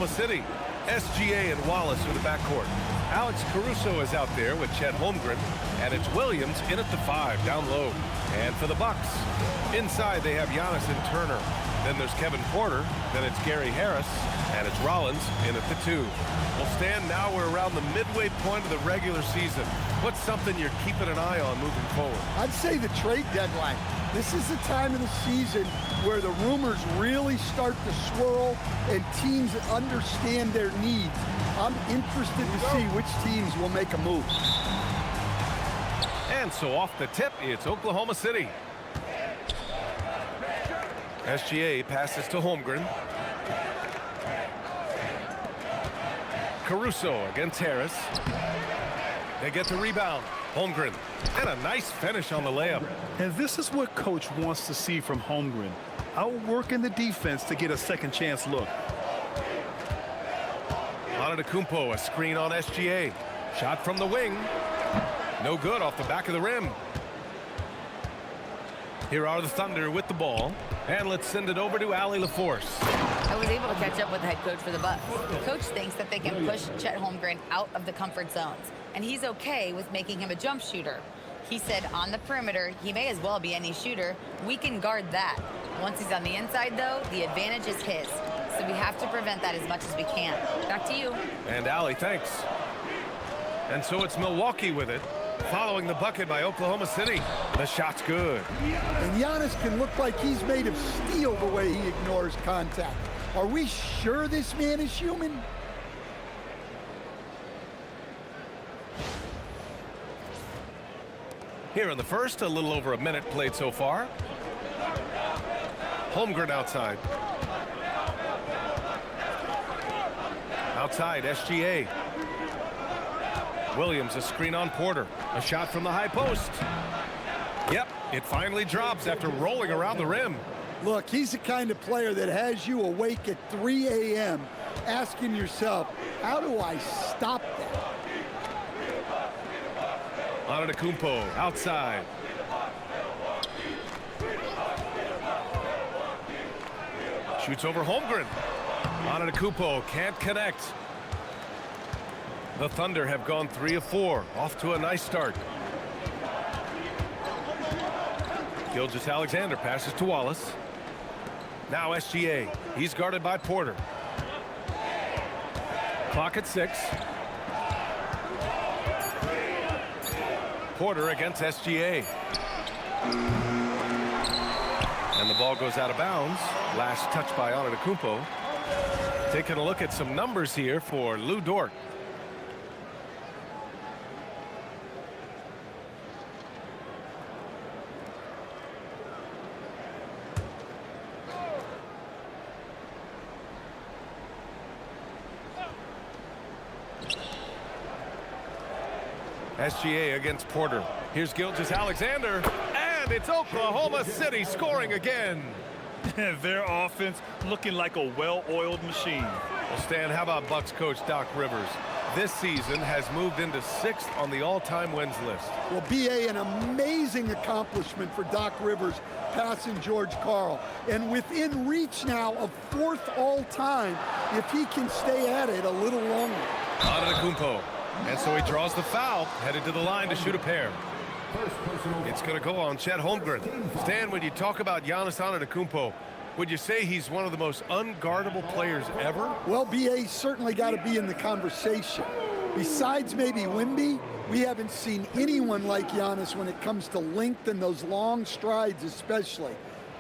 City. SGA and Wallace are the backcourt. Alex Caruso is out there with Chet Holmgren, and it's Williams in at the 5, down low. And for the Bucks, inside they have Giannis and Turner. Then there's Kevin Porter, then it's Gary Harris, and it's Rollins in at the 2. Well, Stan, now we're around the midway point of the regular season. What's something you're keeping an eye on moving forward? I'd say the trade deadline. This is the time of the season where the rumors really start to swirl and teams understand their needs. I'm interested to see which teams will make a move. And so off the tip, it's Oklahoma City. SGA passes to Holmgren. Caruso against Harris. They get the rebound. Holmgren. And a nice finish on the layup. And this is what coach wants to see from Holmgren. Outworking the defense to get a second chance look. Antetokounmpo, a screen on SGA. Shot from the wing. No good, off the back of the rim. Here are the Thunder with the ball. And let's send it over to Allie LaForce. I was able to catch up with the head coach for the Bucks. The coach thinks that they can push Chet Holmgren out of the comfort zones, and he's okay with making him a jump shooter. He said on the perimeter, he may as well be any shooter. We can guard that. Once he's on the inside, though, the advantage is his. So we have to prevent that as much as we can. Back to you. And Allie, thanks. And so it's Milwaukee with it, following the bucket by Oklahoma City. The shot's good. And Giannis can look like he's made of steel the way he ignores contact. Are we sure this man is human? Here in the first, a little over a minute played so far. Holmgren outside. Outside, SGA. Williams, a screen on Porter. A shot from the high post. Yep, it finally drops after rolling around the rim. Look, he's the kind of player that has you awake at 3 a.m. asking yourself, how do I stop that? Antetokounmpo outside. Shoots over Holmgren. Antetokounmpo can't connect. The Thunder have gone 3 of 4, off to a nice start. Gilgeous-Alexander passes to Wallace. Now SGA. He's guarded by Porter. Clock at 6. Porter against SGA. And the ball goes out of bounds. Last touch by Antetokounmpo. Taking a look at some numbers here for Lou Dort. SGA against Porter. Here's Gilgeous-Alexander, and it's Oklahoma City scoring again. Their offense looking like a well-oiled machine. Well, Stan, how about Bucks coach Doc Rivers? This season has moved into 6th on the all-time wins list. Well, B.A., an amazing accomplishment for Doc Rivers passing George Karl. And within reach now of 4th all-time if he can stay at it a little longer. Antetokounmpo. And so he draws the foul, headed to the line to shoot a pair. It's going to go on Chet Holmgren. Stan, when you talk about Giannis Antetokounmpo, would you say he's one of the most unguardable players ever? Well, B.A. certainly got to be in the conversation. Besides maybe Wemby, we haven't seen anyone like Giannis when it comes to length and those long strides especially.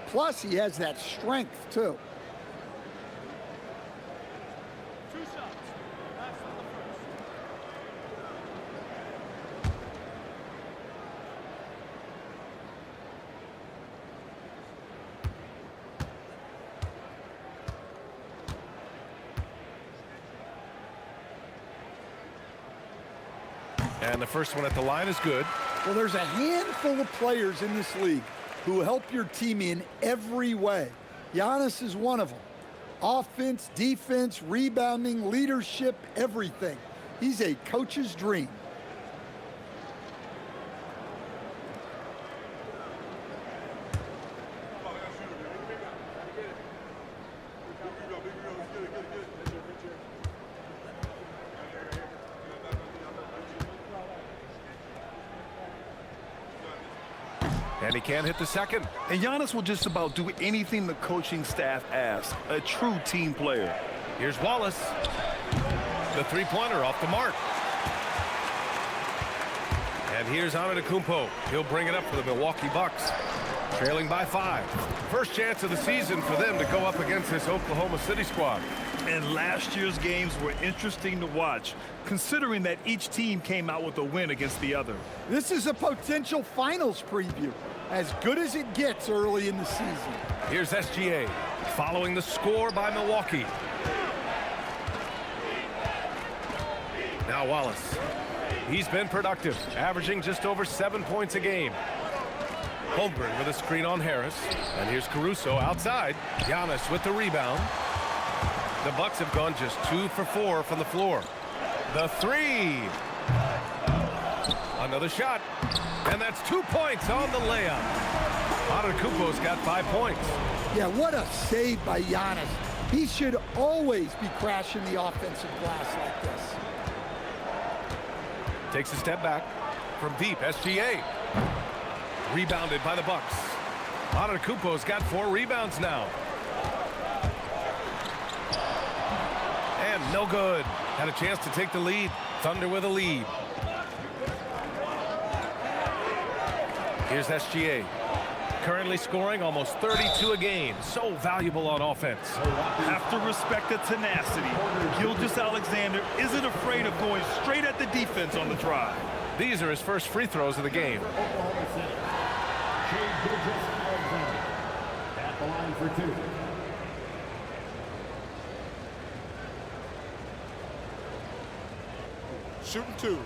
Plus, he has that strength, too. And the first one at the line is good. Well, there's a handful of players in this league who help your team in every way. Giannis is one of them. Offense, defense, rebounding, leadership, everything. He's a coach's dream. And he can't hit the second. And Giannis will just about do anything the coaching staff asks. A true team player. Here's Wallace. The three-pointer off the mark. And here's Antetokounmpo. He'll bring it up for the Milwaukee Bucks. Trailing by 5. First chance of the season for them to go up against this Oklahoma City squad. And last year's games were interesting to watch, considering that each team came out with a win against the other. This is a potential finals preview, as good as it gets early in the season. Here's SGA following the score by Milwaukee. Now Wallace. He's been productive, averaging just over 7 points a game. Holmgren with a screen on Harris. And here's Caruso outside. Giannis with the rebound. The Bucks have gone just 2 for 4 from the floor. The three. Another shot. And that's 2 points on the layup. Antetokounmpo's got 5 points. Yeah, what a save by Giannis. He should always be crashing the offensive glass like this. Takes a step back from deep. SGA. Rebounded by the Bucks. Antetokounmpo's got 4 rebounds now. And no good. Had a chance to take the lead. Thunder with a lead. Here's SGA. Currently scoring almost 32 a game. So valuable on offense. Have to respect the tenacity. Gilgeous-Alexander isn't afraid of going straight at the defense on the drive. These are his first free throws of the game. Shai Gilgeous-Alexander at the line for 2. Shooting 2.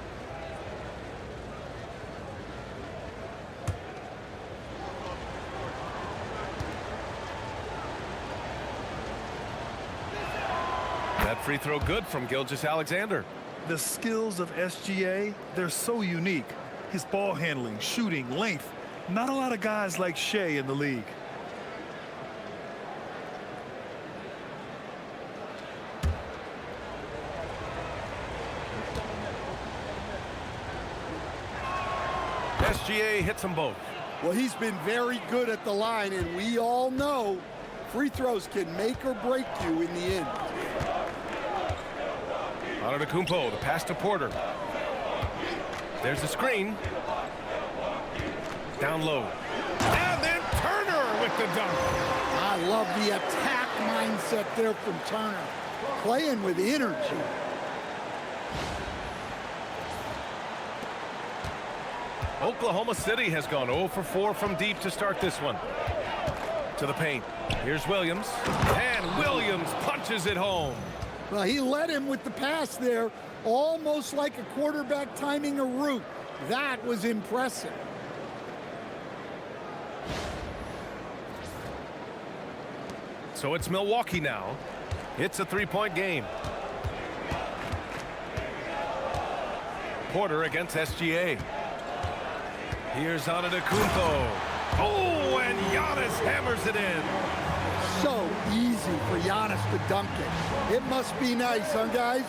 That free throw good from Gilgeous-Alexander. The skills of SGA, they're so unique. His ball handling, shooting, length. Not a lot of guys like Shai in the league. SGA hits them both. Well, he's been very good at the line, and we all know free throws can make or break you in the end. Antetokounmpo, the pass to Porter. There's the screen. Down low. And then Turner with the dunk. I love the attack mindset there from Turner. Playing with energy. Oklahoma City has gone 0 for 4 from deep to start this one. To the paint. Here's Williams. And Williams punches it home. Well, he led him with the pass there, almost like a quarterback timing a route. That was impressive. So it's Milwaukee now. It's a 3-point game. Porter against SGA. Here's Antetokounmpo. Oh, and Giannis hammers it in. So easy for Giannis to dunk it. It must be nice, huh, guys?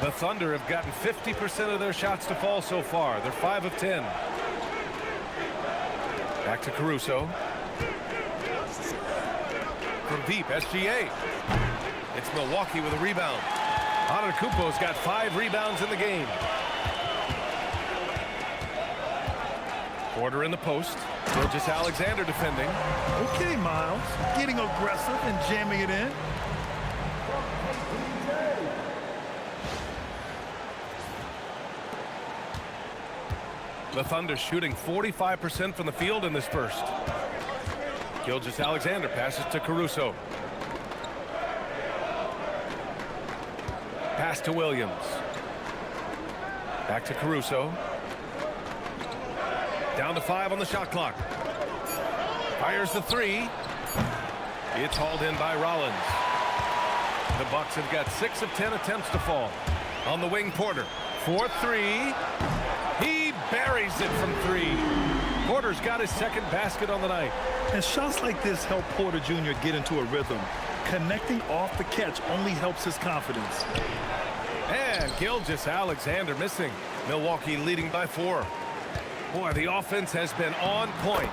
The Thunder have gotten 50% of their shots to fall so far. They're 5 of 10. Back to Caruso. From deep, SGA. It's Milwaukee with a rebound. Antetokounmpo's got 5 rebounds in the game. Porter in the post. Gilgeous-Alexander defending. Okay, Myles. Getting aggressive and jamming it in. The Thunder shooting 45% from the field in this first. Gilgeous-Alexander passes to Caruso. Pass to Williams. Back to Caruso. Down to 5 on the shot clock. Fires the 3. It's hauled in by Rollins. The Bucks have got 6 of 10 attempts to fall. On the wing, Porter. 4-3. He buries it from 3. Porter's got his second basket on the night. And shots like this help Porter Jr. get into a rhythm. Connecting off the catch only helps his confidence. And Gilgeous-Alexander missing. Milwaukee leading by 4. Boy, the offense has been on point.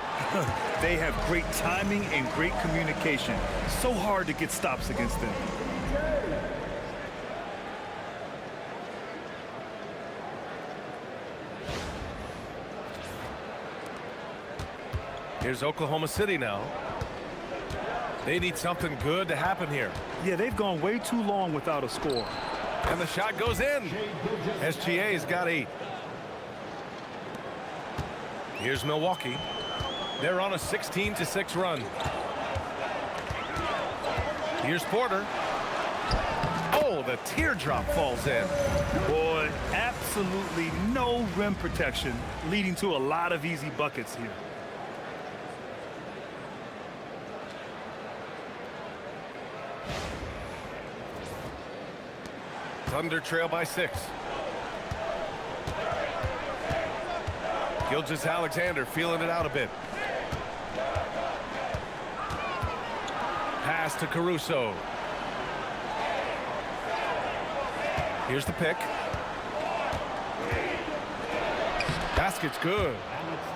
They have great timing and great communication. So hard to get stops against them. Here's Oklahoma City now. They need something good to happen here. Yeah, they've gone way too long without a score. And the shot goes in. SGA's got 8. Here's Milwaukee. They're on a 16-6 run. Here's Porter. Oh, the teardrop falls in. Boy, absolutely no rim protection, leading to a lot of easy buckets here. Thunder trail by 6. Gilgeous-Alexander feeling it out a bit. Pass to Caruso. Here's the pick. Basket's good.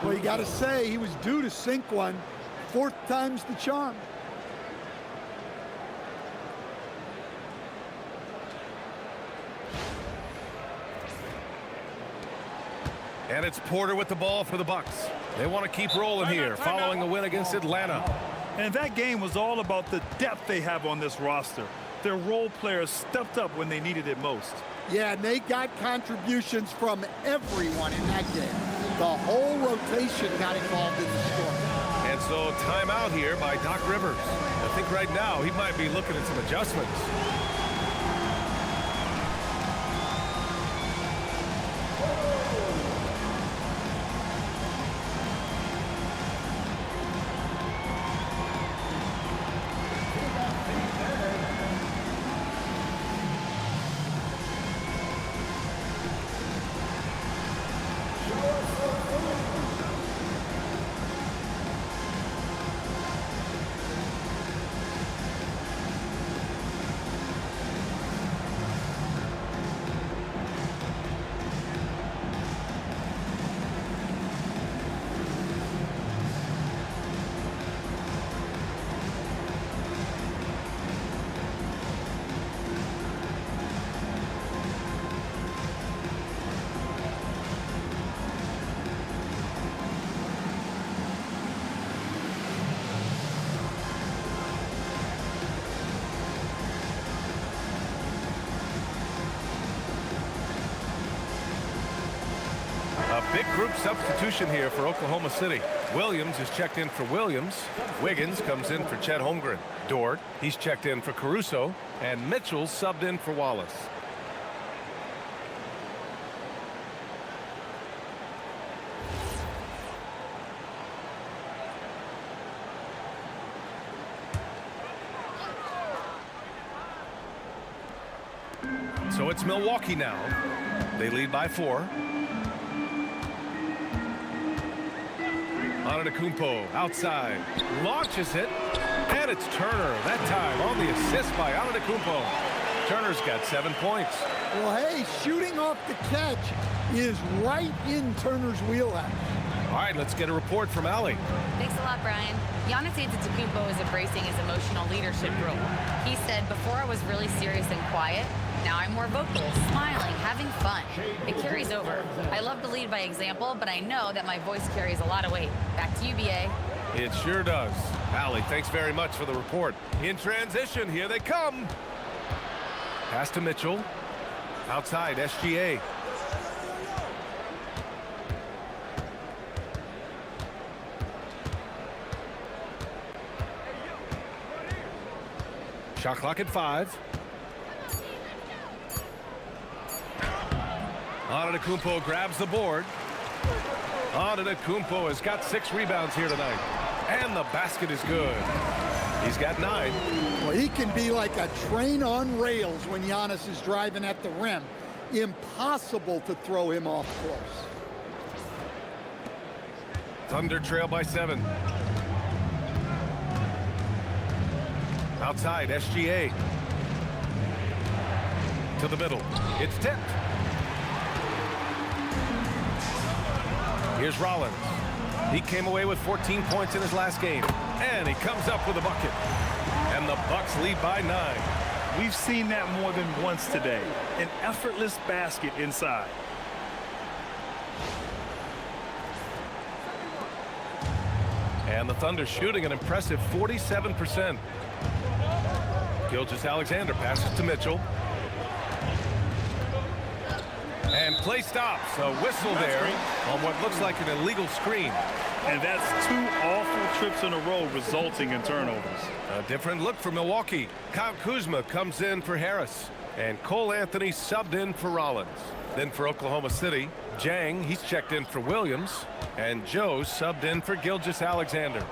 Well, you got to say, he was due to sink one. 4th time's the charm. And it's Porter with the ball for the Bucks. They want to keep rolling here following the win against Atlanta. And that game was all about the depth they have on this roster. Their role players stepped up when they needed it most. Yeah, and they got contributions from everyone in that game. The whole rotation got involved in the score. And so timeout here by Doc Rivers. I think right now he might be looking at some adjustments. Big group substitution here for Oklahoma City. Williams is checked in for Williams. Wiggins comes in for Chet Holmgren. Dort, he's checked in for Caruso. And Mitchell's subbed in for Wallace. So it's Milwaukee now. They lead by 4. Antetokounmpo outside, launches it, and it's Turner. That time on the assist by Antetokounmpo. Turner's got 7 points. Well, hey, shooting off the catch is right in Turner's wheelhouse. All right, let's get a report from Allie. Thanks a lot, Brian. Giannis Antetokounmpo is embracing his emotional leadership role. He said, before I was really serious and quiet, now I'm more vocal, smiling, having fun. It carries over. I love to lead by example, but I know that my voice carries a lot of weight. Back to you, BA. It sure does. Allie, thanks very much for the report. In transition, here they come. Pass to Mitchell. Outside, SGA. Shot clock at 5. Antetokounmpo grabs the board. Antetokounmpo has got 6 rebounds here tonight. And the basket is good. He's got 9. Well, he can be like a train on rails when Giannis is driving at the rim. Impossible to throw him off course. Thunder trail by 7. Outside, SGA. To the middle. It's tipped. Here's Rollins. He came away with 14 points in his last game, and he comes up with a bucket. And the Bucks lead by 9. We've seen that more than once today. An effortless basket inside. And the Thunder shooting an impressive 47%. Gilgeous-Alexander passes to Mitchell. And play stops. A whistle there on what looks like an illegal screen. And that's 2 awful trips in a row resulting in turnovers. A different look for Milwaukee. Kyle Kuzma comes in for Harris. And Cole Anthony subbed in for Rollins. Then for Oklahoma City, Jang, he's checked in for Williams. And Joe subbed in for Gilgeous-Alexander.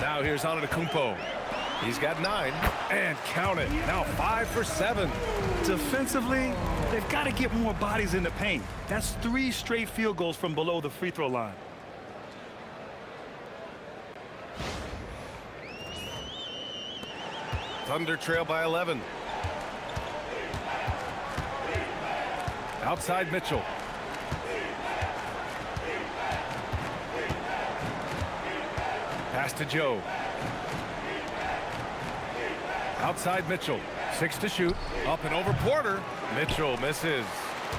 Now here's Antetokounmpo. He's got 9. And count it. Now 5 for 7. Defensively, they've got to get more bodies in the paint. That's 3 straight field goals from below the free throw line. Thunder trail by 11. Outside Mitchell. Pass to Joe. Outside Mitchell. 6 to shoot. Up and over Porter. Mitchell misses.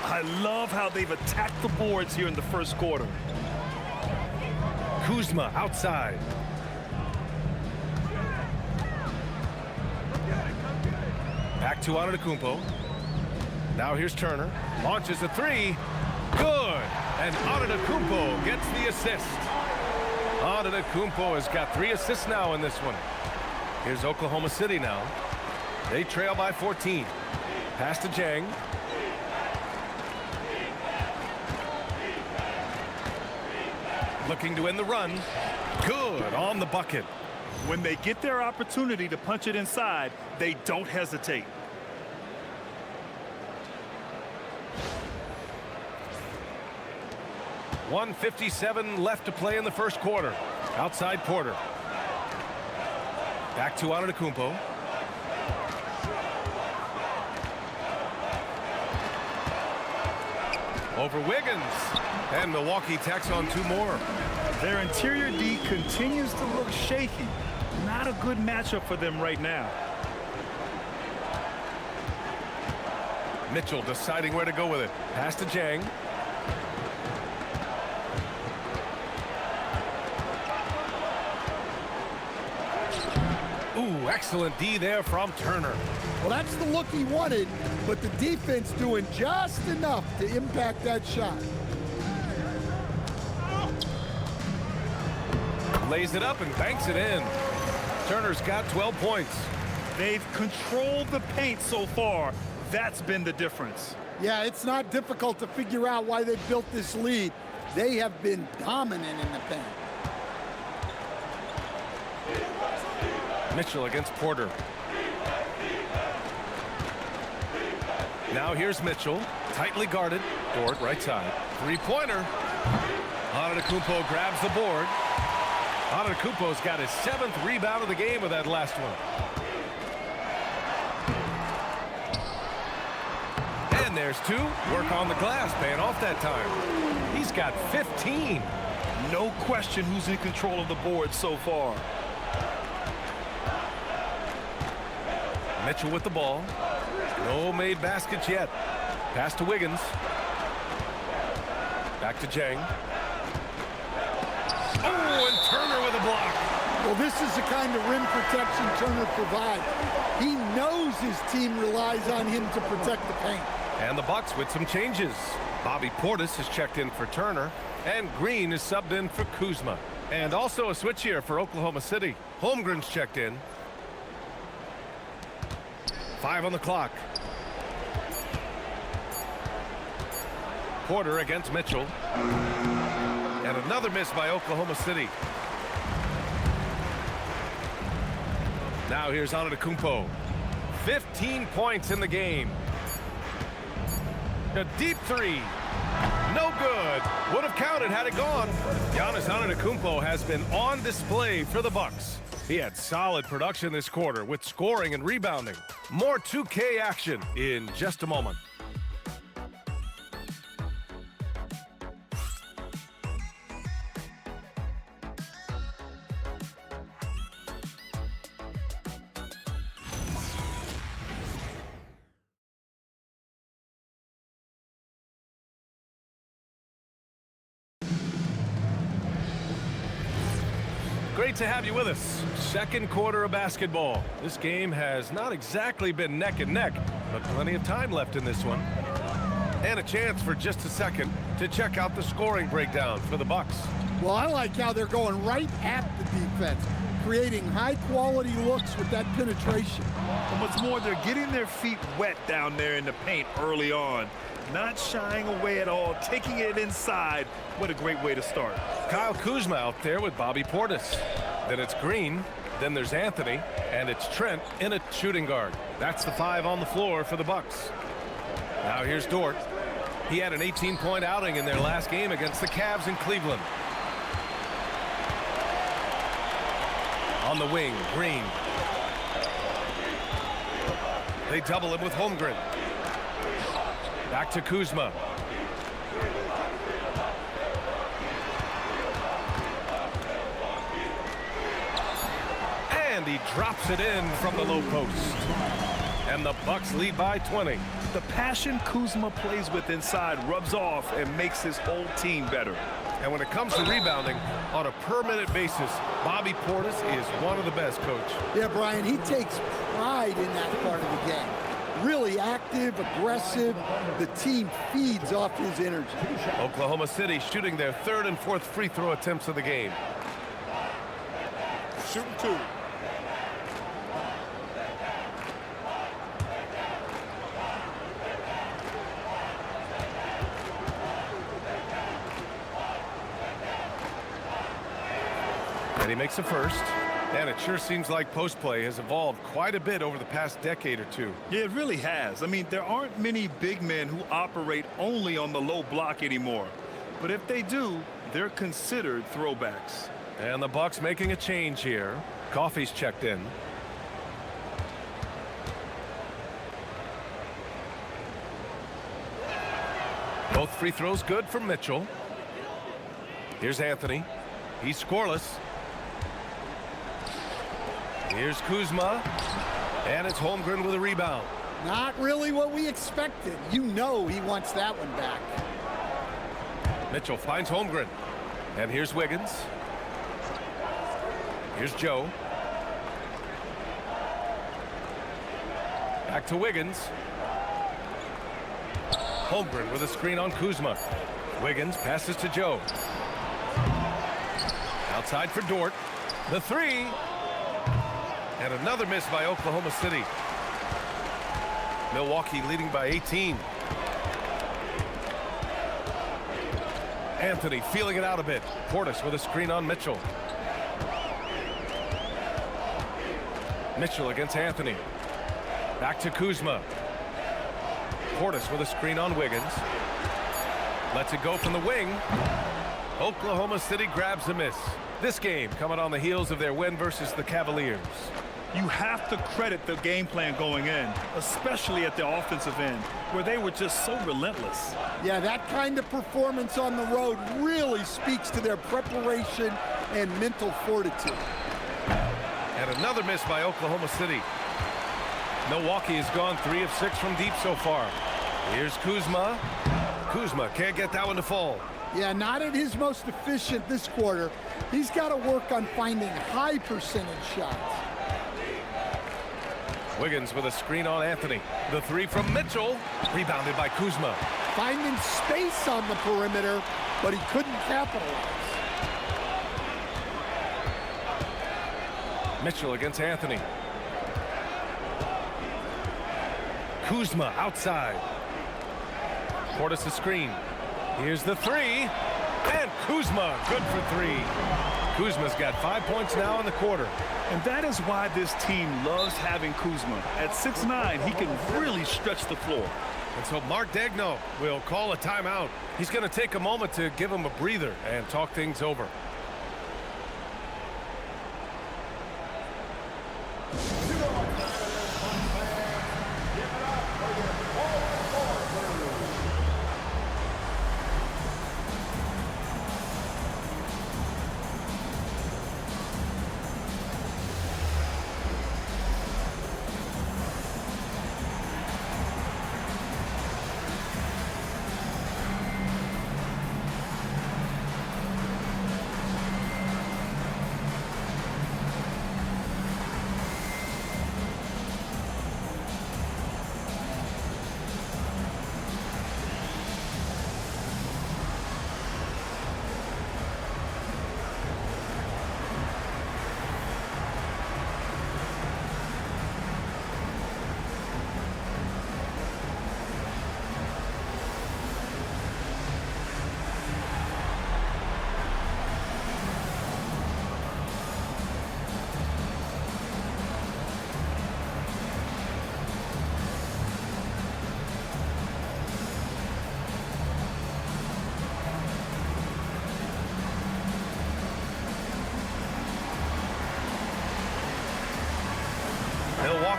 I love how they've attacked the boards here in the first quarter. Kuzma outside. Back to Antetokounmpo. Now here's Turner. Launches a 3. Good. And Antetokounmpo gets the assist. Antetokounmpo has got 3 assists now in this one. Here's Oklahoma City now. They trail by 14. Pass to Jang. Looking to end the run. Good on the bucket. When they get their opportunity to punch it inside, they don't hesitate. .157 left to play in the first quarter. Outside Porter. Back to Antetokounmpo. Over Wiggins. And Milwaukee tacks on 2 more. Their interior D continues to look shaky. Not a good matchup for them right now. Mitchell deciding where to go with it. Pass to Jang. Ooh, excellent D there from Turner. Well, that's the look he wanted, but the defense doing just enough to impact that shot. Lays it up and banks it in. Turner's got 12 points. They've controlled the paint so far. That's been the difference. Yeah, it's not difficult to figure out why they built this lead. They have been dominant in the paint. Mitchell against Porter. Now here's Mitchell. Tightly guarded. Board right side. 3-pointer. Antetokounmpo grabs the board. Antetokounmpo's got his 7th rebound of the game with that last one. And there's 2. Work on the glass, paying off that time. He's got 15. No question who's in control of the board so far. Mitchell with the ball. No made baskets yet. Pass to Wiggins. Back to Jang. Oh, and Turner with a block. Well, this is the kind of rim protection Turner provides. He knows his team relies on him to protect the paint. And the Bucks with some changes. Bobby Portis has checked in for Turner, and Green is subbed in for Kuzma. And also a switch here for Oklahoma City. Holmgren's checked in. 5 on the clock. Porter against Mitchell. And another miss by Oklahoma City. Now here's Antetokounmpo. 15 points in the game. A deep 3. No good. Would have counted had it gone. Giannis Antetokounmpo has been on display for the Bucks. He had solid production this quarter with scoring and rebounding. More 2K action in just a moment. Great to have you with us. Second quarter of basketball. This game has not exactly been neck and neck, but plenty of time left in this one. And a chance for just a second to check out the scoring breakdown for the Bucks. Well, I like how they're going right at the defense, creating high-quality looks with that penetration. And what's more, they're getting their feet wet down there in the paint early on. Not shying away at all, taking it inside. What a great way to start. Kyle Kuzma out there with Bobby Portis. Then it's Green, then there's Anthony, and it's Trent in a shooting guard. That's the 5 on the floor for the Bucks. Now here's Dort. He had an 18-point outing in their last game against the Cavs in Cleveland. On the wing, Green. They double him with Holmgren. Back to Kuzma. And he drops it in from the low post. And the Bucks lead by 20. The passion Kuzma plays with inside rubs off and makes his whole team better. And when it comes to rebounding, on a per-minute basis, Bobby Portis is one of the best, Coach. Yeah, Brian, he takes pride in that part of the game. Really active, aggressive. The team feeds off his energy. Oklahoma City shooting their 3rd and 4th free throw attempts of the game. Shooting 2. And he makes a first. And it sure seems like post play has evolved quite a bit over the past decade or two. Yeah, it really has. I mean, there aren't many big men who operate only on the low block anymore. But if they do, they're considered throwbacks. And the Bucks making a change here. Coffey's checked in. Both free throws good from Mitchell. Here's Anthony. He's scoreless. Here's Kuzma. And it's Holmgren with a rebound. Not really what we expected. You know he wants that one back. Mitchell finds Holmgren. And here's Wiggins. Here's Joe. Back to Wiggins. Holmgren with a screen on Kuzma. Wiggins passes to Joe. Outside for Dort. The 3. And another miss by Oklahoma City. Milwaukee leading by 18. Anthony feeling it out a bit. Portis with a screen on Mitchell. Mitchell against Anthony. Back to Kuzma. Portis with a screen on Wiggins. Lets it go from the wing. Oklahoma City grabs a miss. This game coming on the heels of their win versus the Cavaliers. You have to credit the game plan going in, especially at the offensive end, where they were just so relentless. Yeah, that kind of performance on the road really speaks to their preparation and mental fortitude. And another miss by Oklahoma City. Milwaukee has gone 3 of 6 from deep so far. Here's Kuzma. Kuzma can't get that one to fall. Yeah, not at his most efficient this quarter. He's got to work on finding high percentage shots. Wiggins with a screen on Anthony. The 3 from Mitchell. Rebounded by Kuzma. Finding space on the perimeter, but he couldn't capitalize. Mitchell against Anthony. Kuzma outside. Portis the screen. Here's the 3. And Kuzma good for 3. Kuzma's got 5 points now in the quarter. And that is why this team loves having Kuzma. At 6'9", he can really stretch the floor. And so Mark Daigneault will call a timeout. He's going to take a moment to give him a breather and talk things over.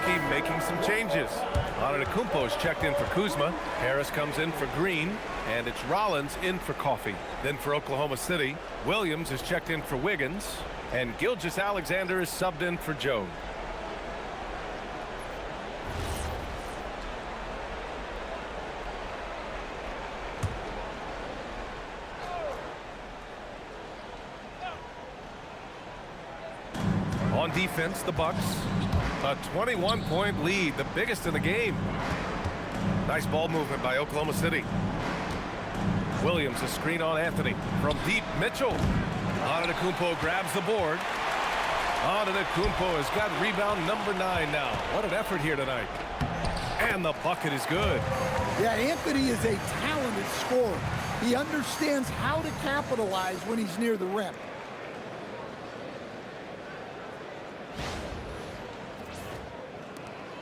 Milwaukee making some changes. Antetokounmpo is checked in for Kuzma. Harris comes in for Green. And it's Rollins in for Coffee. Then for Oklahoma City, Williams is checked in for Wiggins. And Gilgeous-Alexander is subbed in for Joe. On defense, the Bucks. A 21-point lead, the biggest in the game. Nice ball movement by Oklahoma City. Williams, a screen on Anthony. From deep, Mitchell. Antetokounmpo grabs the board. Antetokounmpo has got rebound number 9 now. What an effort here tonight. And the bucket is good. Yeah, Anthony is a talented scorer. He understands how to capitalize when he's near the rim.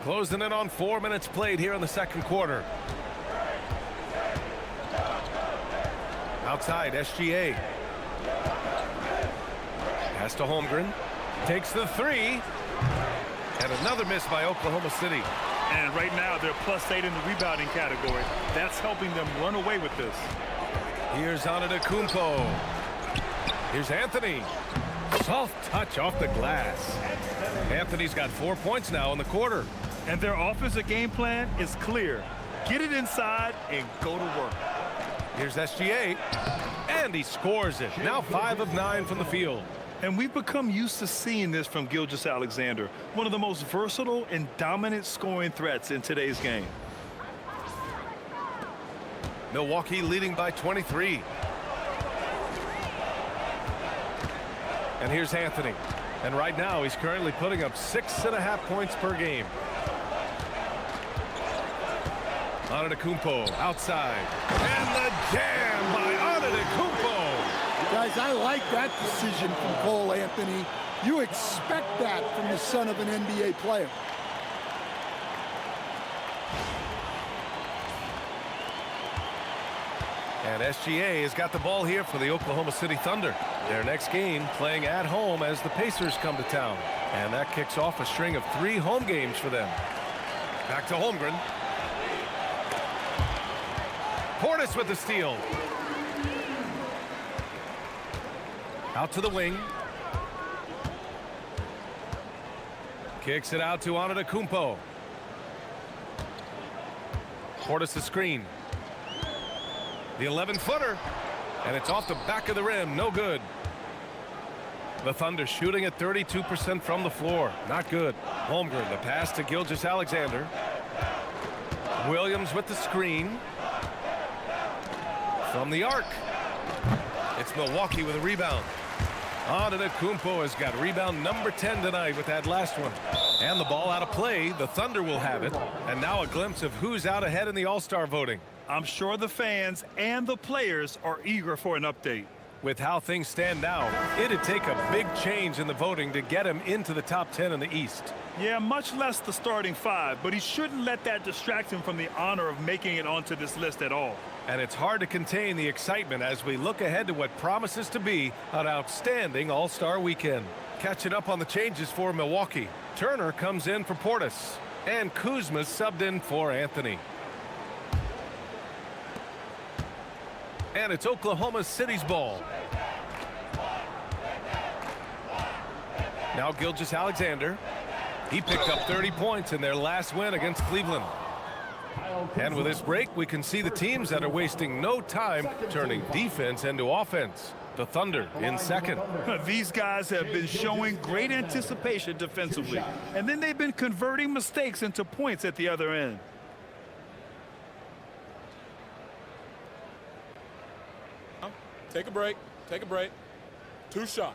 Closing in on 4 minutes played here in the second quarter. Outside, SGA. Pass to Holmgren. Takes the 3. And another miss by Oklahoma City. And right now, they're +8 in the rebounding category. That's helping them run away with this. Here's Antetokounmpo. Here's Anthony. Soft touch off the glass. Anthony's got 4 points now in the quarter. And their offensive game plan is clear. Get it inside and go to work. Here's SGA. And he scores it. Now 5 of 9 from the field. And we've become used to seeing this from Gilgeous-Alexander, one of the most versatile and dominant scoring threats in today's game. Milwaukee leading by 23. And here's Anthony. And right now he's currently putting up 6.5 points per game. Antetokounmpo outside. And the jam by Antetokounmpo. Guys, I like that decision from Cole Anthony. You expect that from the son of an NBA player. And SGA has got the ball here for the Oklahoma City Thunder. Their next game playing at home as the Pacers come to town. And that kicks off a string of 3 home games for them. Back to Holmgren. Portis with the steal. Out to the wing. Kicks it out to Antetokounmpo. Portis the screen. The 11-footer. And it's off the back of the rim. No good. The Thunder shooting at 32% from the floor. Not good. Holmgren, the pass to Gilgeous-Alexander. Williams with the screen. From the arc. It's Milwaukee with a rebound. Antetokounmpo has got rebound number 10 tonight with that last one. And the ball out of play. The Thunder will have it. And now a glimpse of who's out ahead in the All-Star voting. I'm sure the fans and the players are eager for an update. With how things stand now, it'd take a big change in the voting to get him into the top 10 in the East. Yeah, much less the starting 5, but he shouldn't let that distract him from the honor of making it onto this list at all. And it's hard to contain the excitement as we look ahead to what promises to be an outstanding All-Star weekend. Catching up on the changes for Milwaukee. Turner comes in for Portis. And Kuzma subbed in for Anthony. And it's Oklahoma City's ball. Now Gilgeous-Alexander. He picked up 30 points in their last win against Cleveland. And with this break, we can see the teams that are wasting no time turning defense into offense. The Thunder in second. These guys have been showing great anticipation defensively, and then they've been converting mistakes into points at the other end. Take a break. Take a break. 2 shots.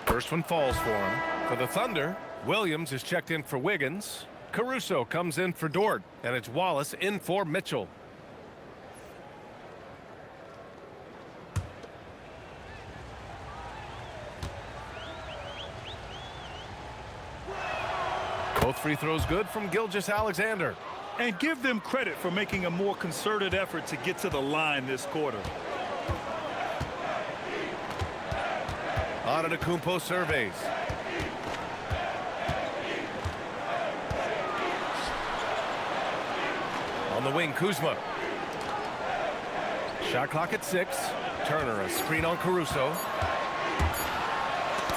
First one falls for him. For the Thunder, Williams is checked in for Wiggins. Caruso comes in for Dort. And it's Wallace in for Mitchell. Both free throws good from Gilgeous-Alexander. And give them credit for making a more concerted effort to get to the line this quarter. Antetokounmpo surveys. On the wing, Kuzma. Shot clock at 6. Turner, a screen on Caruso.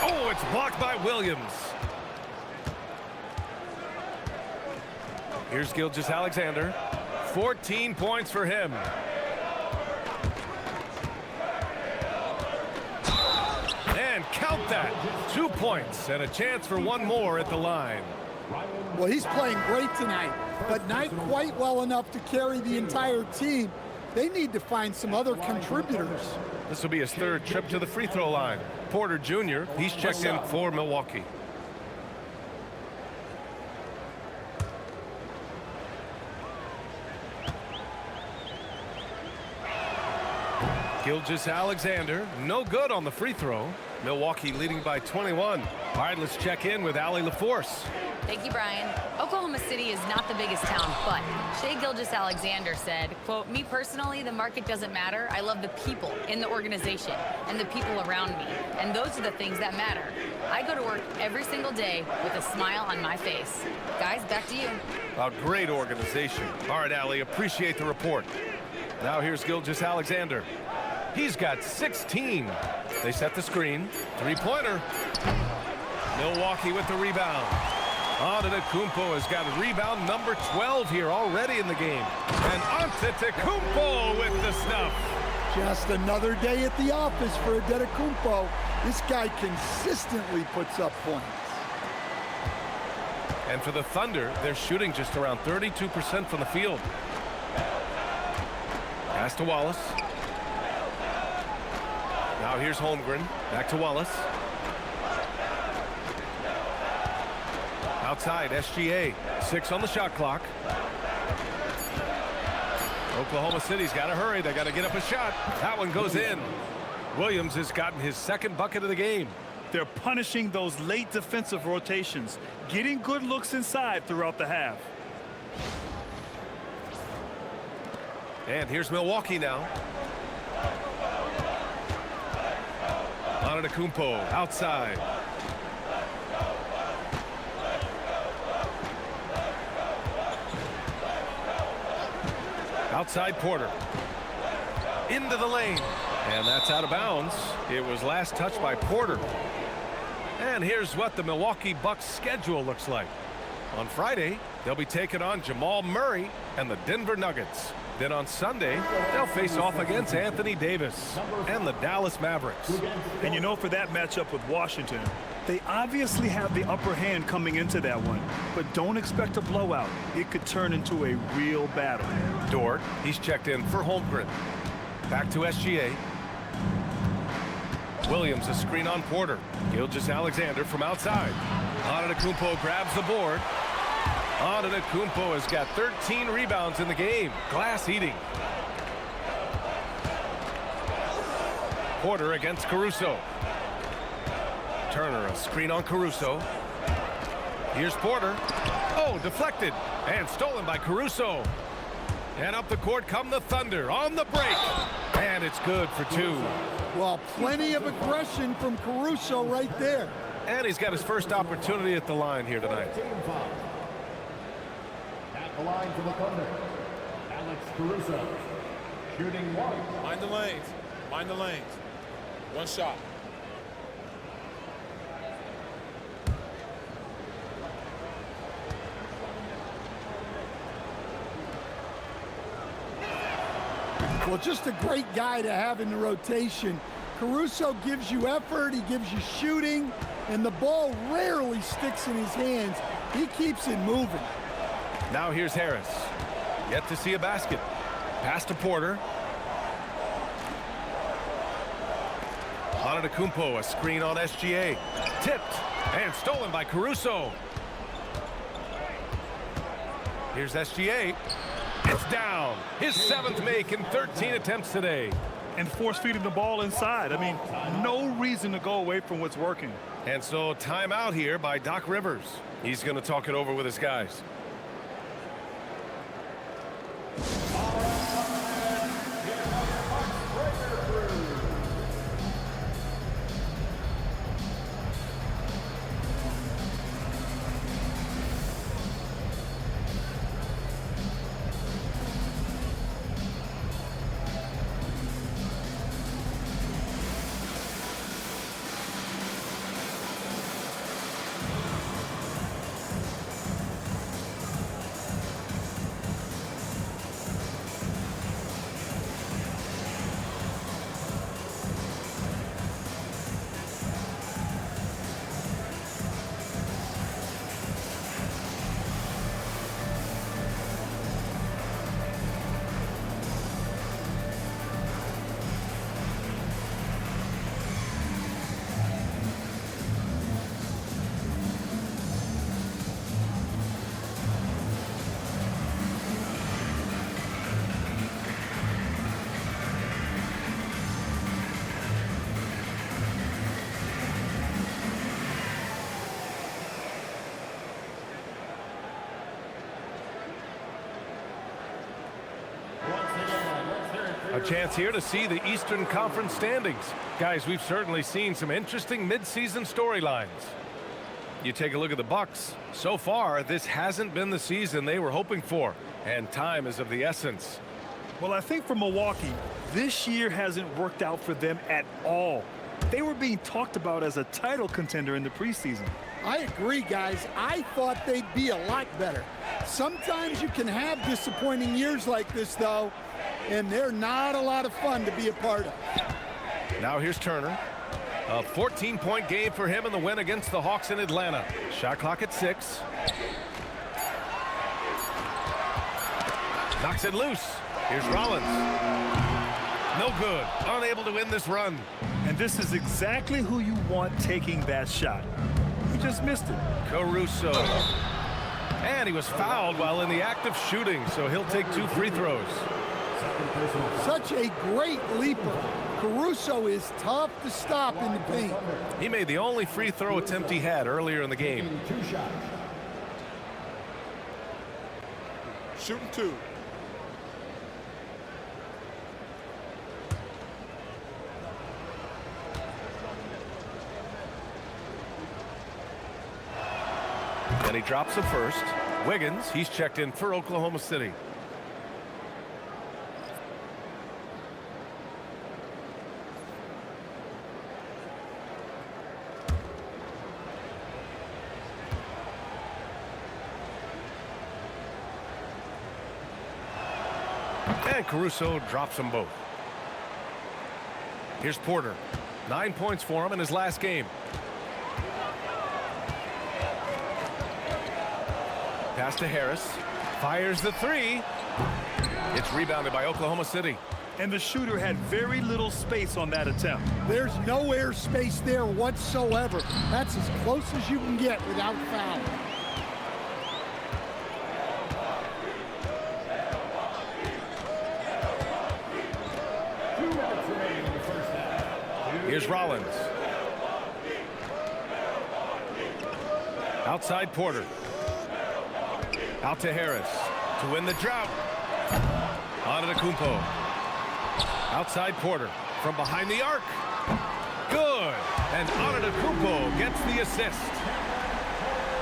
Oh, it's blocked by Williams. Here's Gilgeous-Alexander. 14 points for him. And count that. 2 points and a chance for one more at the line. Well, he's playing great tonight, but not quite well enough to carry the entire team. They need to find some other contributors. This will be his 3rd trip to the free throw line. Porter Jr., he's checked in for Milwaukee. Gilgeous-Alexander, no good on the free throw. Milwaukee leading by 21. All right, let's check in with Allie LaForce. Thank you, Brian. Oklahoma City is not the biggest town, but Shai Gilgeous-Alexander said, quote, "Me personally, the market doesn't matter. I love the people in the organization and the people around me. And those are the things that matter. I go to work every single day with a smile on my face." Guys, back to you. A great organization. All right, Allie, appreciate the report. Now here's Gilgeous-Alexander. He's got 16. They set the screen. 3-pointer. Milwaukee with the rebound. Antetokounmpo has got rebound number 12 here already in the game. And Antetokounmpo with the stuff. Just another day at the office for Antetokounmpo. This guy consistently puts up points. And for the Thunder, they're shooting just around 32% from the field. Pass to Wallace. Now here's Holmgren. Back to Wallace. Outside, SGA. 6 on the shot clock. Oklahoma City's got to hurry. They got to get up a shot. That one goes in. Williams has gotten his 2nd bucket of the game. They're punishing those late defensive rotations, getting good looks inside throughout the half. And here's Milwaukee now. Antetokounmpo outside. Outside Porter. Into the lane. And that's out of bounds. It was last touched by Porter. And here's what the Milwaukee Bucks schedule looks like. On Friday, they'll be taking on Jamal Murray and the Denver Nuggets. Then on Sunday, they'll face off against Anthony Davis and the Dallas Mavericks. And you know, for that matchup with Washington, they obviously have the upper hand coming into that one, but don't expect a blowout. It could turn into a real battle. Dort, he's checked in for Holmgren. Back to SGA. Williams, a screen on Porter. Gilgeous-Alexander from outside. Antetokounmpo grabs the board. Antetokounmpo has got 13 rebounds in the game. Glass eating. Porter against Caruso. Turner, a screen on Caruso. Here's Porter. Oh, deflected and stolen by Caruso. And up the court come the Thunder on the break. And it's good for 2. Well, plenty of aggression from Caruso right there. And he's got his first opportunity at the line here tonight. At the line for the Thunder, Alex Caruso, shooting 1. Mind the lanes. Mind the lanes. 1 shot. Well, just a great guy to have in the rotation. Caruso gives you effort, he gives you shooting, and the ball rarely sticks in his hands. He keeps it moving. Now here's Harris. Yet to see a basket. Pass to Porter. Antetokounmpo, a screen on SGA. Tipped and stolen by Caruso. Here's SGA. It's down. His 7th make in 13 attempts today. And force-feeding the ball inside. I mean, no reason to go away from what's working. And so timeout here by Doc Rivers. He's going to talk it over with his guys. A chance here to see the Eastern Conference standings. Guys, we've certainly seen some interesting midseason storylines. You take a look at the Bucks. So far, this hasn't been the season they were hoping for, and time is of the essence. Well, I think for Milwaukee, this year hasn't worked out for them at all. They were being talked about as a title contender in the preseason. I agree, guys. I thought they'd be a lot better. Sometimes you can have disappointing years like this, though, and they're not a lot of fun to be a part of. Now here's Turner. A 14-point game for him in the win against the Hawks in Atlanta. Shot clock at 6. Knocks it loose. Here's Rollins. No good. Unable to win this run. And this is exactly who you want taking that shot. He just missed it. Caruso. And he was fouled while in the act of shooting, so he'll take 2 free throws. Such a great leaper. Caruso is tough to stop in the paint. He made the only free throw attempt he had earlier in the game. Shooting 2. And he drops the first. Wiggins, he's checked in for Oklahoma City. And Caruso drops them both. Here's Porter. 9 points for him in his last game. Pass to Harris. Fires the 3. It's rebounded by Oklahoma City. And the shooter had very little space on that attempt. There's no air space there whatsoever. That's as close as you can get without foul. Here's Rollins. Outside Porter. Out to Harris to win the drought. Antetokounmpo. Outside Porter from behind the arc. Good. And Antetokounmpo gets the assist.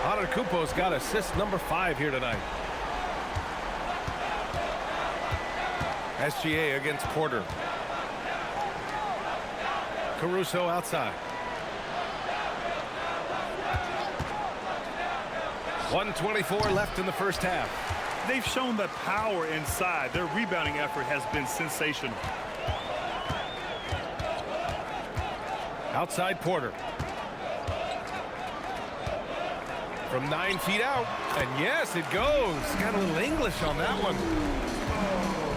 Antetokounmpo's got assist number 5 here tonight. SGA against Porter. Caruso outside. 1:24 left in the first half. They've shown the power inside. Their rebounding effort has been sensational. Outside Porter. From 9 feet out. And yes, it goes. Got a little English on that one.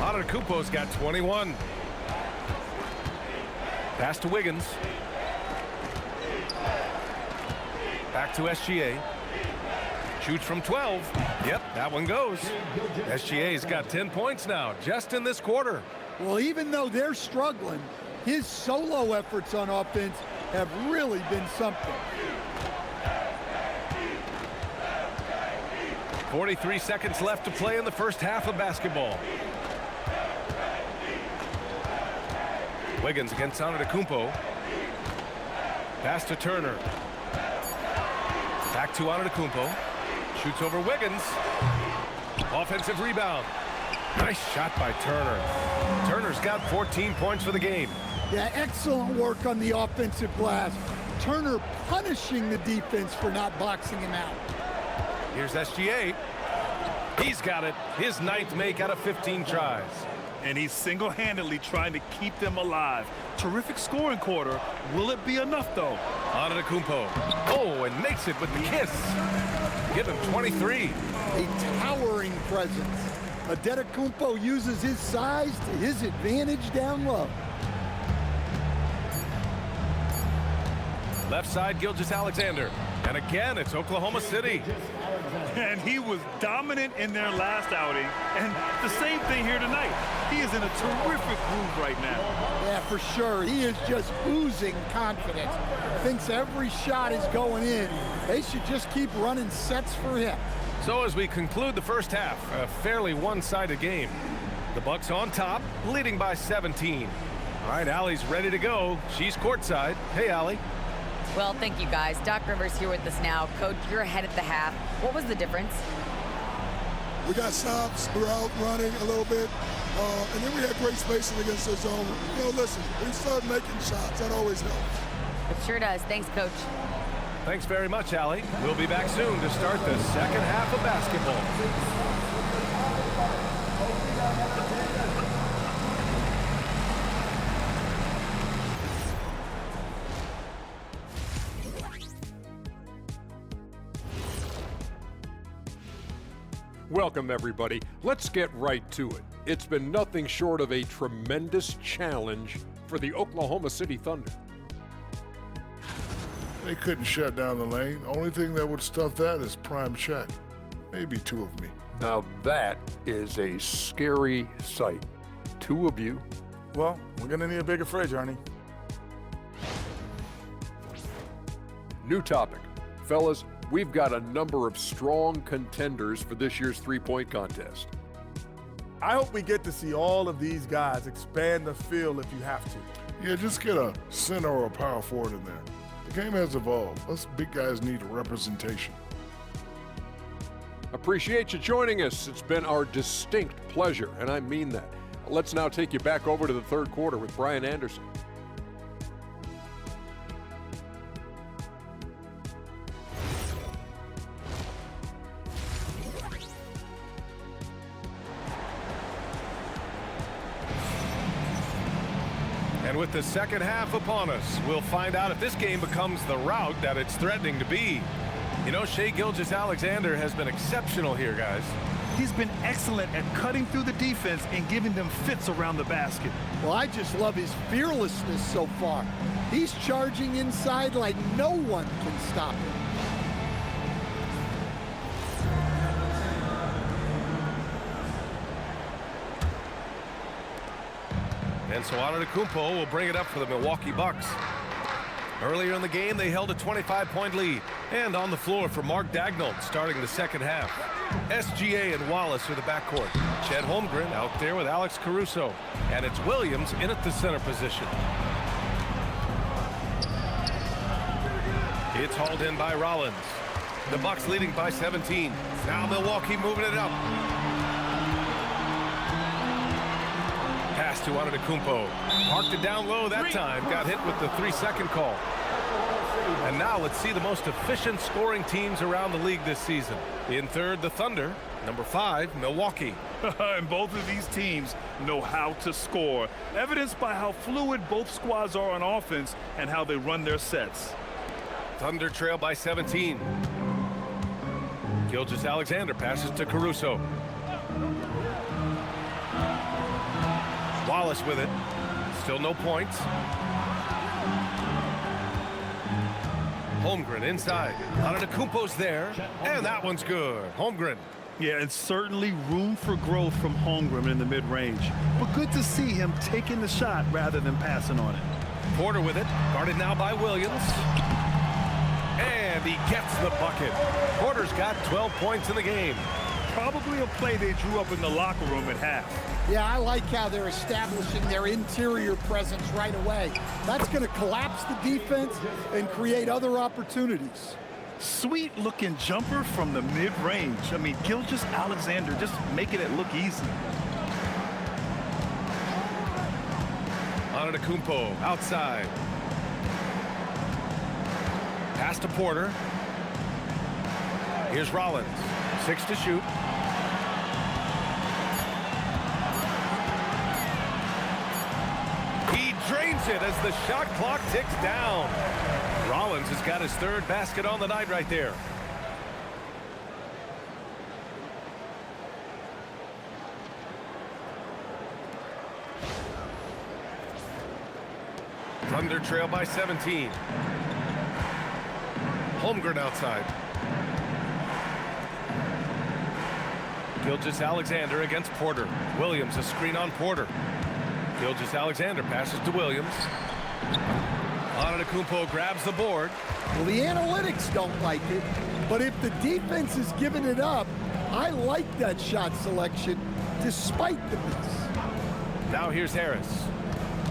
Antetokounmpo's got 21. Pass to Wiggins. Back to SGA. Shoots from 12. Yep, that one goes. SGA's got 10 points now, just in this quarter. Well, even though they're struggling, his solo efforts on offense have really been something. 43 seconds left to play in the first half of basketball. Wiggins against Antetokounmpo. Pass to Turner. Back to Antetokounmpo. Shoots over Wiggins. Offensive rebound. Nice shot by Turner. Turner's got 14 points for the game. Yeah, excellent work on the offensive glass. Turner punishing the defense for not boxing him out. Here's SGA. He's got it. His 9th make out of 15 tries. And he's single-handedly trying to keep them alive. Terrific scoring quarter. Will it be enough, though? Antetokounmpo. Oh, and makes it with the kiss. Give him 23. A towering presence. Antetokounmpo uses his size to his advantage down low. Left side, Gilgeous-Alexander. And again, it's Oklahoma City. And he was dominant in their last outing. And the same thing here tonight. He is in a terrific groove right now. Yeah, for sure. He is just oozing confidence. Thinks every shot is going in. They should just keep running sets for him. So as we conclude the first half, a fairly one-sided game. The Bucks on top, leading by 17. All right, Allie's ready to go. She's courtside. Hey, Allie. Well, thank you, guys. Doc Rivers here with us now. Coach, you're ahead at the half. What was the difference? We got stops, we're out running a little bit, and then we had great spacing against the zone. You know, listen, we start making shots. That always helps. It sure does. Thanks, Coach. Thanks very much, Allie. We'll be back soon to start the second half of basketball. Welcome, everybody. Let's get right to it. It's been nothing short of a tremendous challenge for the Oklahoma City Thunder. They couldn't shut down the lane. Only thing that would stuff that is prime check. Maybe two of me. Now that is a scary sight. Two of you. Well, we're going to need a bigger fridge, Arnie. New topic. Fellas, we've got a number of strong contenders for this year's three-point contest. I hope we get to see all of these guys expand the field if you have to. Yeah, just get a center or a power forward in there. The game has evolved. Us big guys need representation. Appreciate you joining us. It's been our distinct pleasure, and I mean that. Let's now take you back over to the third quarter with Brian Anderson. And with the second half upon us, we'll find out if this game becomes the rout that it's threatening to be. You know, Shai Gilgeous-Alexander has been exceptional here, guys. He's been excellent at cutting through the defense and giving them fits around the basket. Well, I just love his fearlessness so far. He's charging inside like no one can stop him. And so Antetokounmpo will bring it up for the Milwaukee Bucks. Earlier in the game, they held a 25-point lead. And on the floor for Mark Daigneault starting the second half. SGA and Wallace are the backcourt. Chet Holmgren out there with Alex Caruso. And it's Williams in at the center position. It's hauled in by Rollins. The Bucks leading by 17. Now Milwaukee moving it up. Pass to Antetokounmpo. Parked it down low that time. Got hit with the 3-second call. And now let's see the most efficient scoring teams around the league this season. In third, the Thunder. Number 5, Milwaukee. And both of these teams know how to score, evidenced by how fluid both squads are on offense and how they run their sets. Thunder trail by 17. Gilgeous-Alexander passes to Caruso. Wallace with it. Still no points. Holmgren inside. Antetokounmpo's there. And that one's good. Holmgren. Yeah, and certainly room for growth from Holmgren in the mid-range. But good to see him taking the shot rather than passing on it. Porter with it. Guarded now by Williams. And he gets the bucket. Porter's got 12 points in the game. Probably a play they drew up in the locker room at half. Yeah, I like how they're establishing their interior presence right away. That's going to collapse the defense and create other opportunities. Sweet looking jumper from the mid-range. I mean, Gilgeous-Alexander just making it look easy. Antetokounmpo outside. Pass to Porter. Here's Rollins. 6 to shoot. He drains it as the shot clock ticks down. Rollins has got his third basket on the night right there. Thunder trail by 17. Holmgren outside. Gilgeous-Alexander against Porter. Williams a screen on Porter. Gilgeous-Alexander passes to Williams. Antetokounmpo grabs the board. Well, the analytics don't like it, but if the defense is giving it up, I like that shot selection. despite the miss. Now here's Harris.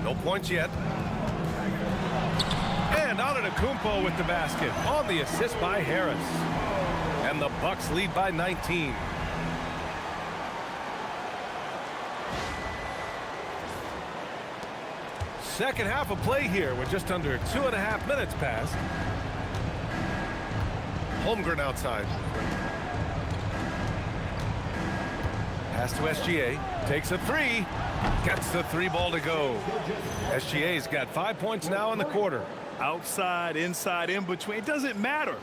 No points yet. And Antetokounmpo with the basket on the assist by Harris. And the Bucks lead by 19. Second half of play here with just under 2.5 minutes passed. Holmgren outside. Pass to SGA. Takes a three. Gets the three ball to go. SGA's got 5 points now in the quarter. Outside, inside, in between. It doesn't matter.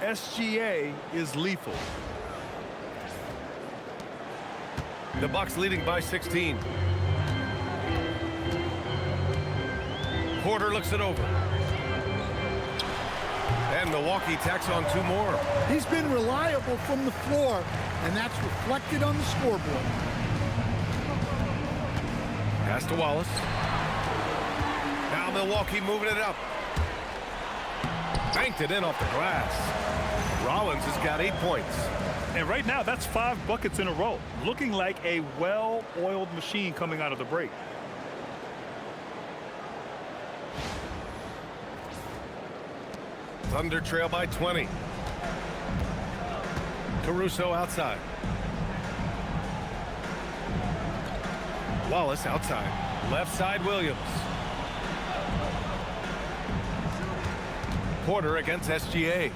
SGA is lethal. The Bucks leading by 16. Porter looks it over. And Milwaukee tacks on 2 more. He's been reliable from the floor, and that's reflected on the scoreboard. Pass to Wallace. Now Milwaukee moving it up. Banked it in off the glass. Rollins has got 8 points. And right now, that's 5 buckets in a row. Looking like a well-oiled machine coming out of the break. Thunder trail by 20. Caruso outside. Wallace outside. Left side Williams. Porter against SGA.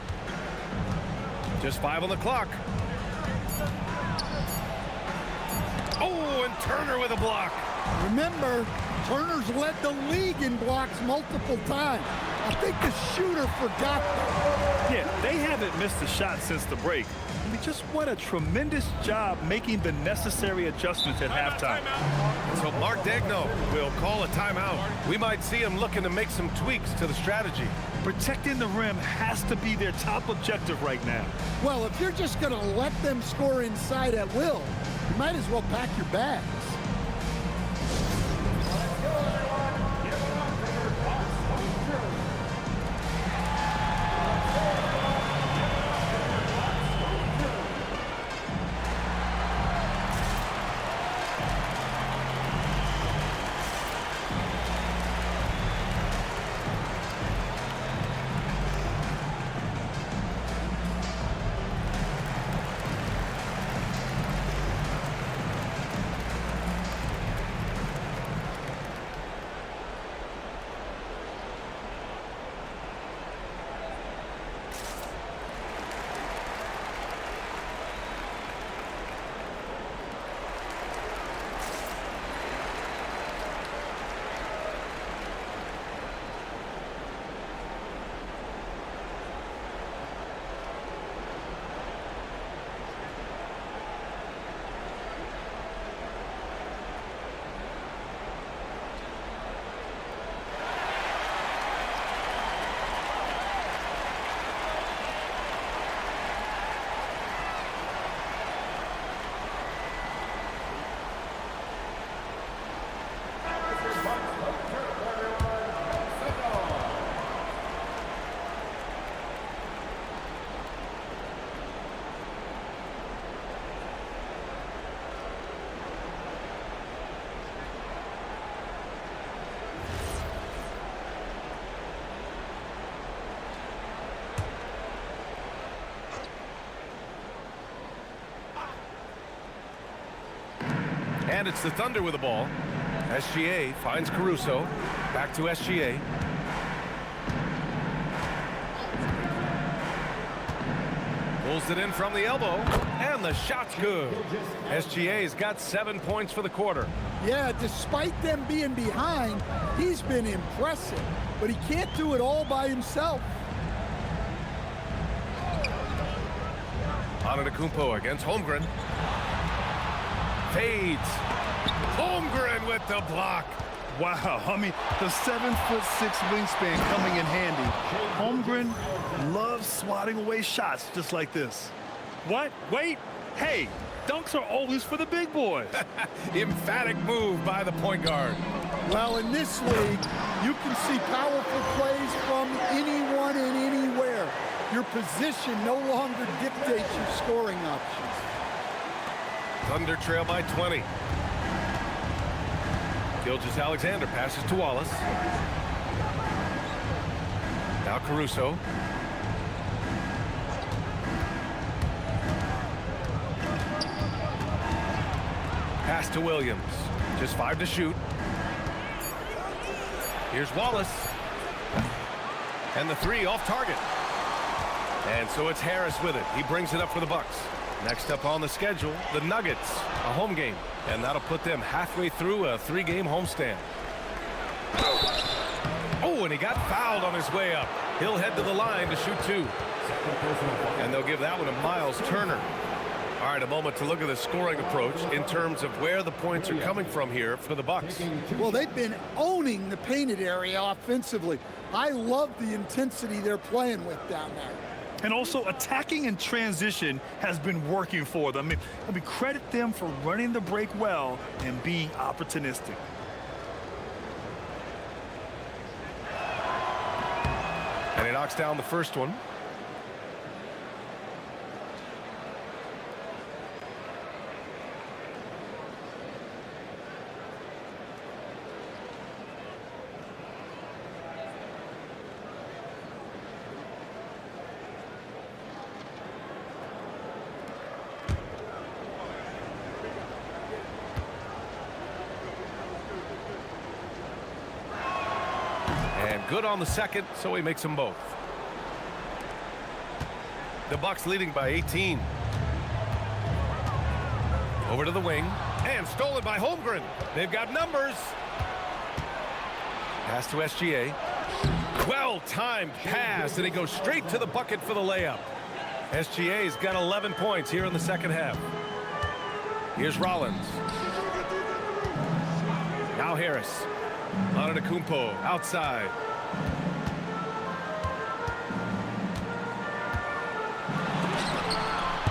Just 5 on the clock. Oh, and Turner with a block. Remember, Turner's led the league in blocks multiple times. I think the shooter forgot that. Yeah, they haven't missed a shot since the break. I mean, just what a tremendous job making the necessary adjustments at halftime. So Mark Daigneault will call a timeout. We might see him looking to make some tweaks to the strategy. Protecting the rim has to be their top objective right now. Well, if you're just going to let them score inside at will, you might as well pack your bags. And it's the Thunder with the ball. SGA finds Caruso. Back to SGA. Pulls it in from the elbow. And the shot's good. SGA's got 7 points for the quarter. Yeah, despite them being behind, he's been impressive. But he can't do it all by himself. Antetokounmpo against Holmgren. Fades. Holmgren with the block. Wow, I mean, the 7'6" wingspan coming in handy. Holmgren loves swatting away shots just like this. What? Wait. Hey, dunks are always for the big boys. Emphatic move by the point guard. Well, in this league, you can see powerful plays from anyone and anywhere. Your position no longer dictates your scoring options. Thunder trail by 20. Gilgeous-Alexander passes to Wallace. Now Caruso. Pass to Williams. Just 5 to shoot. Here's Wallace. And the 3 off target. And so it's Harris with it. He brings it up for the Bucks. Next up on the schedule, the Nuggets, a home game. And that'll put them halfway through a 3-game homestand. Oh, and he got fouled on his way up. He'll head to the line to shoot 2. And they'll give that one to Myles Turner. All right, a moment to look at the scoring approach in terms of where the points are coming from here for the Bucks. Well, they've been owning the painted area offensively. I love the intensity they're playing with down there. And also, attacking in transition has been working for them. I mean, credit them for running the break well and being opportunistic. And he knocks down the first one. Good on the second, so he makes them both. The Bucks leading by 18. Over to the wing, and stolen by Holmgren. They've got numbers. Pass to SGA. Well-timed pass, and he goes straight to the bucket for the layup. SGA's got 11 points here in the second half. Here's Rollins. Now Harris. Antetokounmpo outside.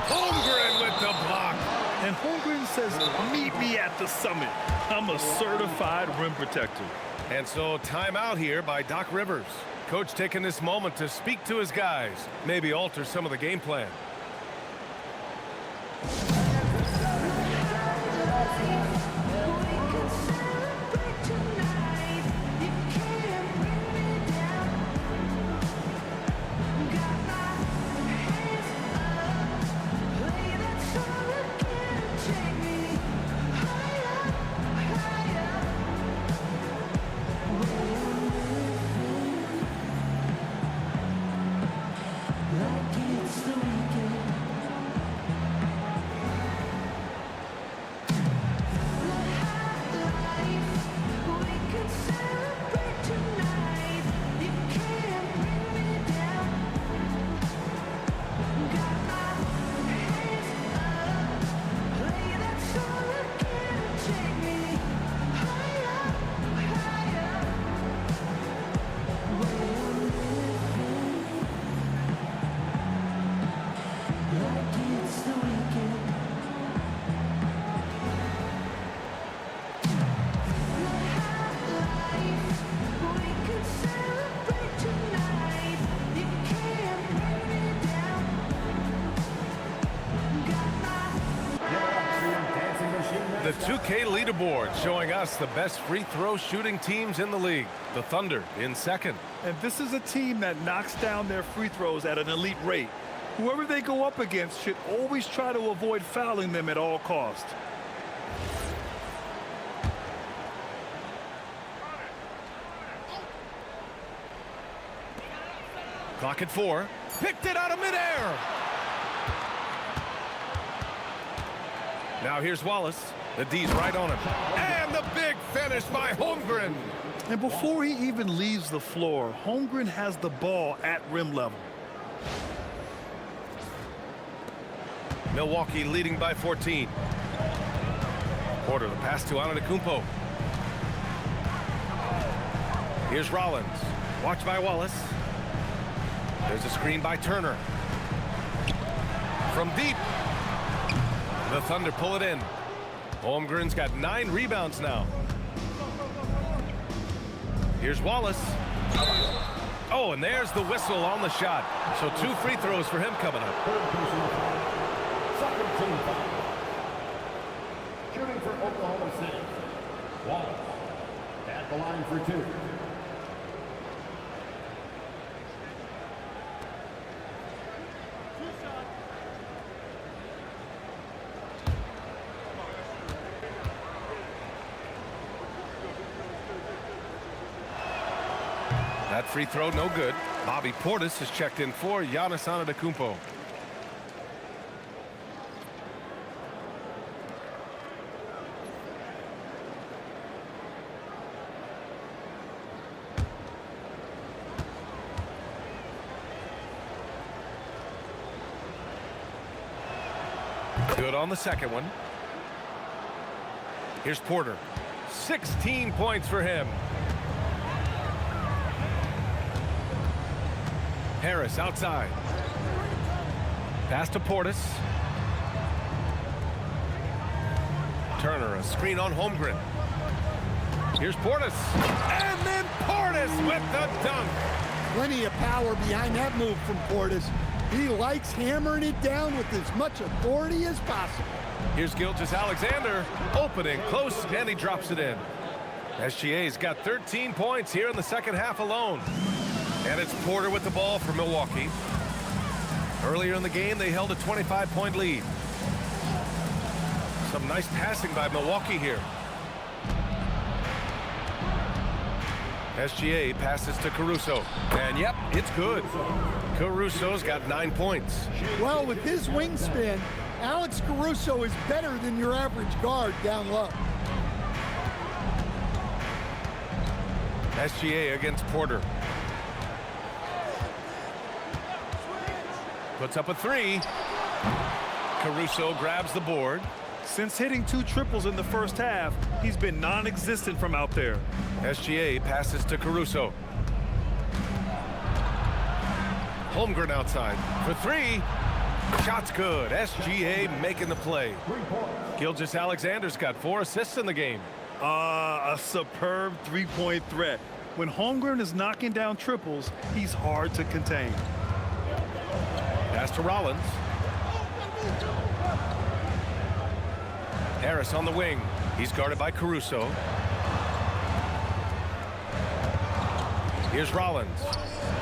Holmgren with the block. And Holmgren says, meet me at the summit. I'm a certified rim protector. And so timeout here by Doc Rivers. Coach taking this moment to speak to his guys. Maybe alter some of the game plan. The 2K leaderboard showing us the best free throw shooting teams in the league. The Thunder in second. And this is a team that knocks down their free throws at an elite rate. Whoever they go up against should always try to avoid fouling them at all costs. Clock at 4. Picked it out of midair. Now here's Wallace. The D's right on him. And the big finish by Holmgren. And before he even leaves the floor, Holmgren has the ball at rim level. Milwaukee leading by 14. Porter, the pass to Antetokounmpo. Here's Rollins. Watched by Wallace. There's a screen by Turner. From deep. The Thunder pull it in. Holmgren's got 9 rebounds now. Here's Wallace. Oh, and there's the whistle on the shot. So 2 free throws for him coming up. Oklahoma City, Wallace at the line for 2. That free throw, no good. Bobby Portis is checked in for Giannis Antetokounmpo. Good on the second one. Here's Porter. 16 points for him. Harris outside. Pass to Portis. Turner, a screen on Holmgren. Here's Portis. And then Portis with the dunk. Plenty of power behind that move from Portis. He likes hammering it down with as much authority as possible. Here's Gilgeous-Alexander. Opening close, and he drops it in. SGA's got 13 points here in the second half alone. And it's Porter with the ball for Milwaukee. Earlier in the game, they held a 25-point lead. Some nice passing by Milwaukee here. SGA passes to Caruso. And yep, it's good. Caruso's got 9 points. Well, with his wingspan, Alex Caruso is better than your average guard down low. SGA against Porter. Puts up a three. Caruso grabs the board. Since hitting 2 triples in the first half, he's been non-existent from out there. SGA passes to Caruso. Holmgren outside for 3. Shot's good. SGA making the play. Gilgeous-Alexander's got 4 assists in the game. A superb three-point threat. When Holmgren is knocking down triples, he's hard to contain. Pass to Rollins. Harris on the wing. He's guarded by Caruso. Here's Rollins.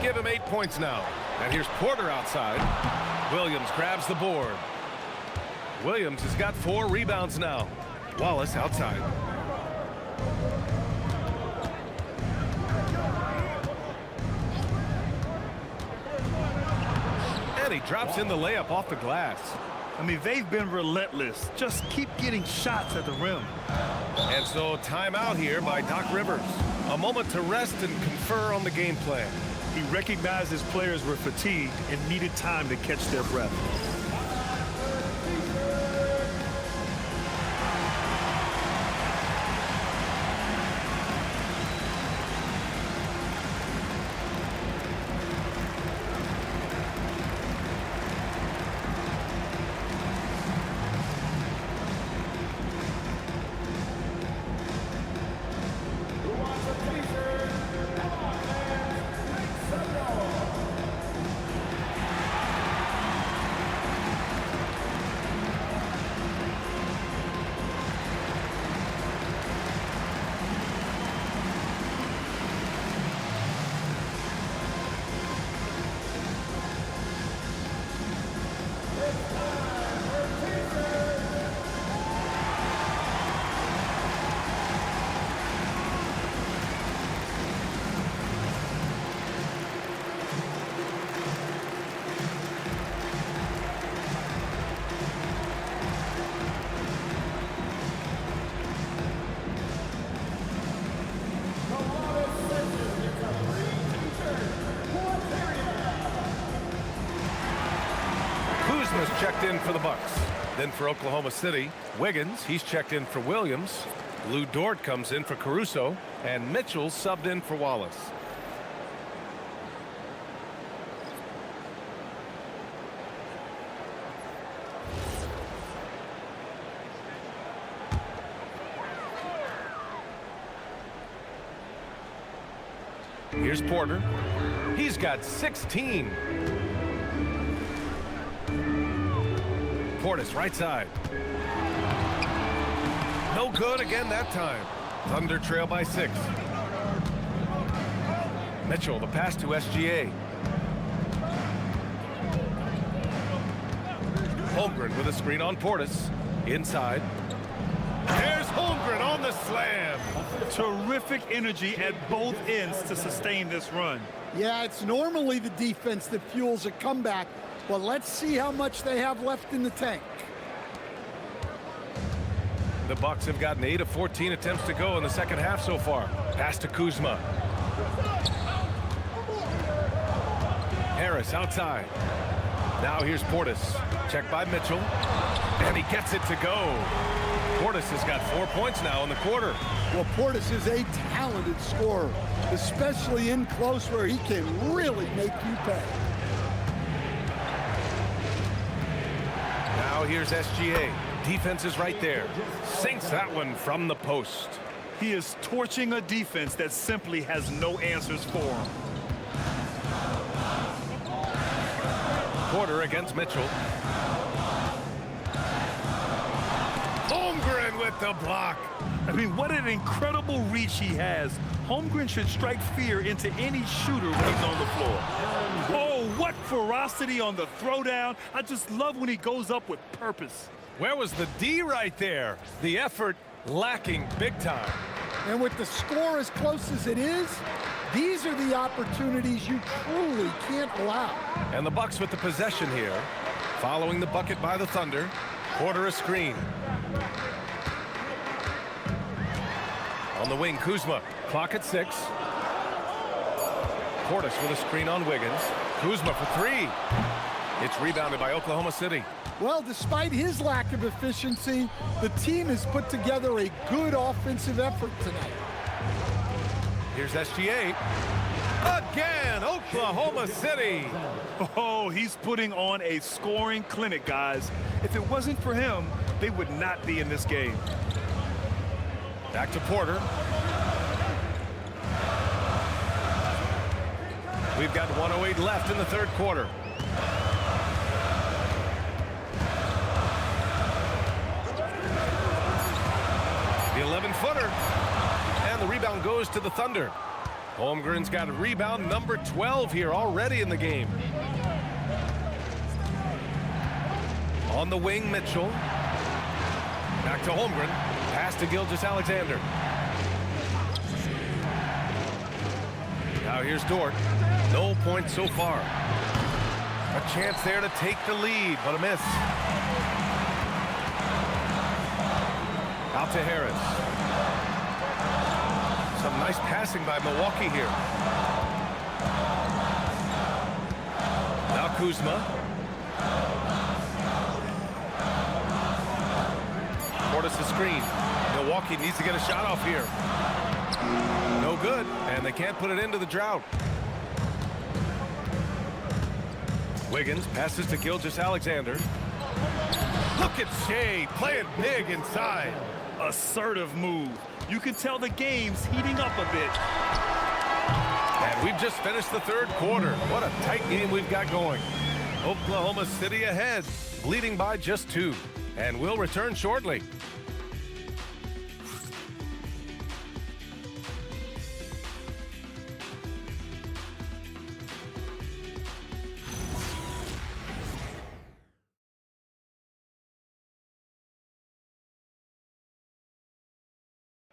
Give him 8 points now. And here's Porter outside. Williams grabs the board. Williams has got 4 rebounds now. Wallace outside. And he drops in the layup off the glass. I mean, they've been relentless. Just keep getting shots at the rim. And so timeout here by Doc Rivers. A moment to rest and confer on the game plan. He recognized his players were fatigued and needed time to catch their breath. Kuzma's checked in for the Bucks. Then for Oklahoma City, Wiggins, he's checked in for Williams. Lou Dort comes in for Caruso, and Mitchell's subbed in for Wallace. Here's Porter. He's got 16. Portis right side. No good again that time. Thunder trail by 6. Mitchell, the pass to SGA. Holmgren with a screen on Portis. Inside. There's Holmgren on the slam. Terrific energy at both ends to sustain this run. Yeah, it's normally the defense that fuels a comeback, but let's see how much they have left in the tank. The Bucks have gotten 8 of 14 attempts to go in the second half so far. Pass to Kuzma. Harris outside. Now here's Portis. Checked by Mitchell. And he gets it to go. Portis has got 4 points now in the quarter. Well, Portis is a talented scorer, especially in close where he can really make you pay. Now here's SGA. Defense is right there. Sinks that one from the post. He is torching a defense that simply has no answers for him. Porter against Mitchell. Holmgren with the block. I mean, what an incredible reach he has. Holmgren should strike fear into any shooter when he's on the floor. Oh, what ferocity on the throwdown. I just love when he goes up with purpose. Where was the D right there? The effort lacking big time. And with the score as close as it is, these are the opportunities you truly can't allow. And the Bucks with the possession here. Following the bucket by the Thunder. Porter a screen. On the wing, Kuzma. Clock at 6. Portis with a screen on Wiggins. Kuzma for 3. It's rebounded by Oklahoma City. Well, despite his lack of efficiency, the team has put together a good offensive effort tonight. Here's SGA. Again, Oklahoma City. Oh, he's putting on a scoring clinic, guys. If it wasn't for him, they would not be in this game. Back to Porter. We've got 1:08 left in the third quarter. The 11-footer. And the rebound goes to the Thunder. Holmgren's got a rebound number 12 here already in the game. On the wing, Mitchell. Back to Holmgren. Pass to Gilgeous-Alexander. Now here's Dort. No points so far. A chance there to take the lead, but a miss. Out to Harris. Some nice passing by Milwaukee here. Now Kuzma. Portis the screen. Milwaukee needs to get a shot off here. No good, and they can't put it into the drought. Wiggins passes to Gilgeous-Alexander. Look at Shai playing big inside. Assertive move. You can tell the game's heating up a bit. And we've just finished the third quarter. What a tight game we've got going. Oklahoma City ahead, leading by just 2. And we'll return shortly.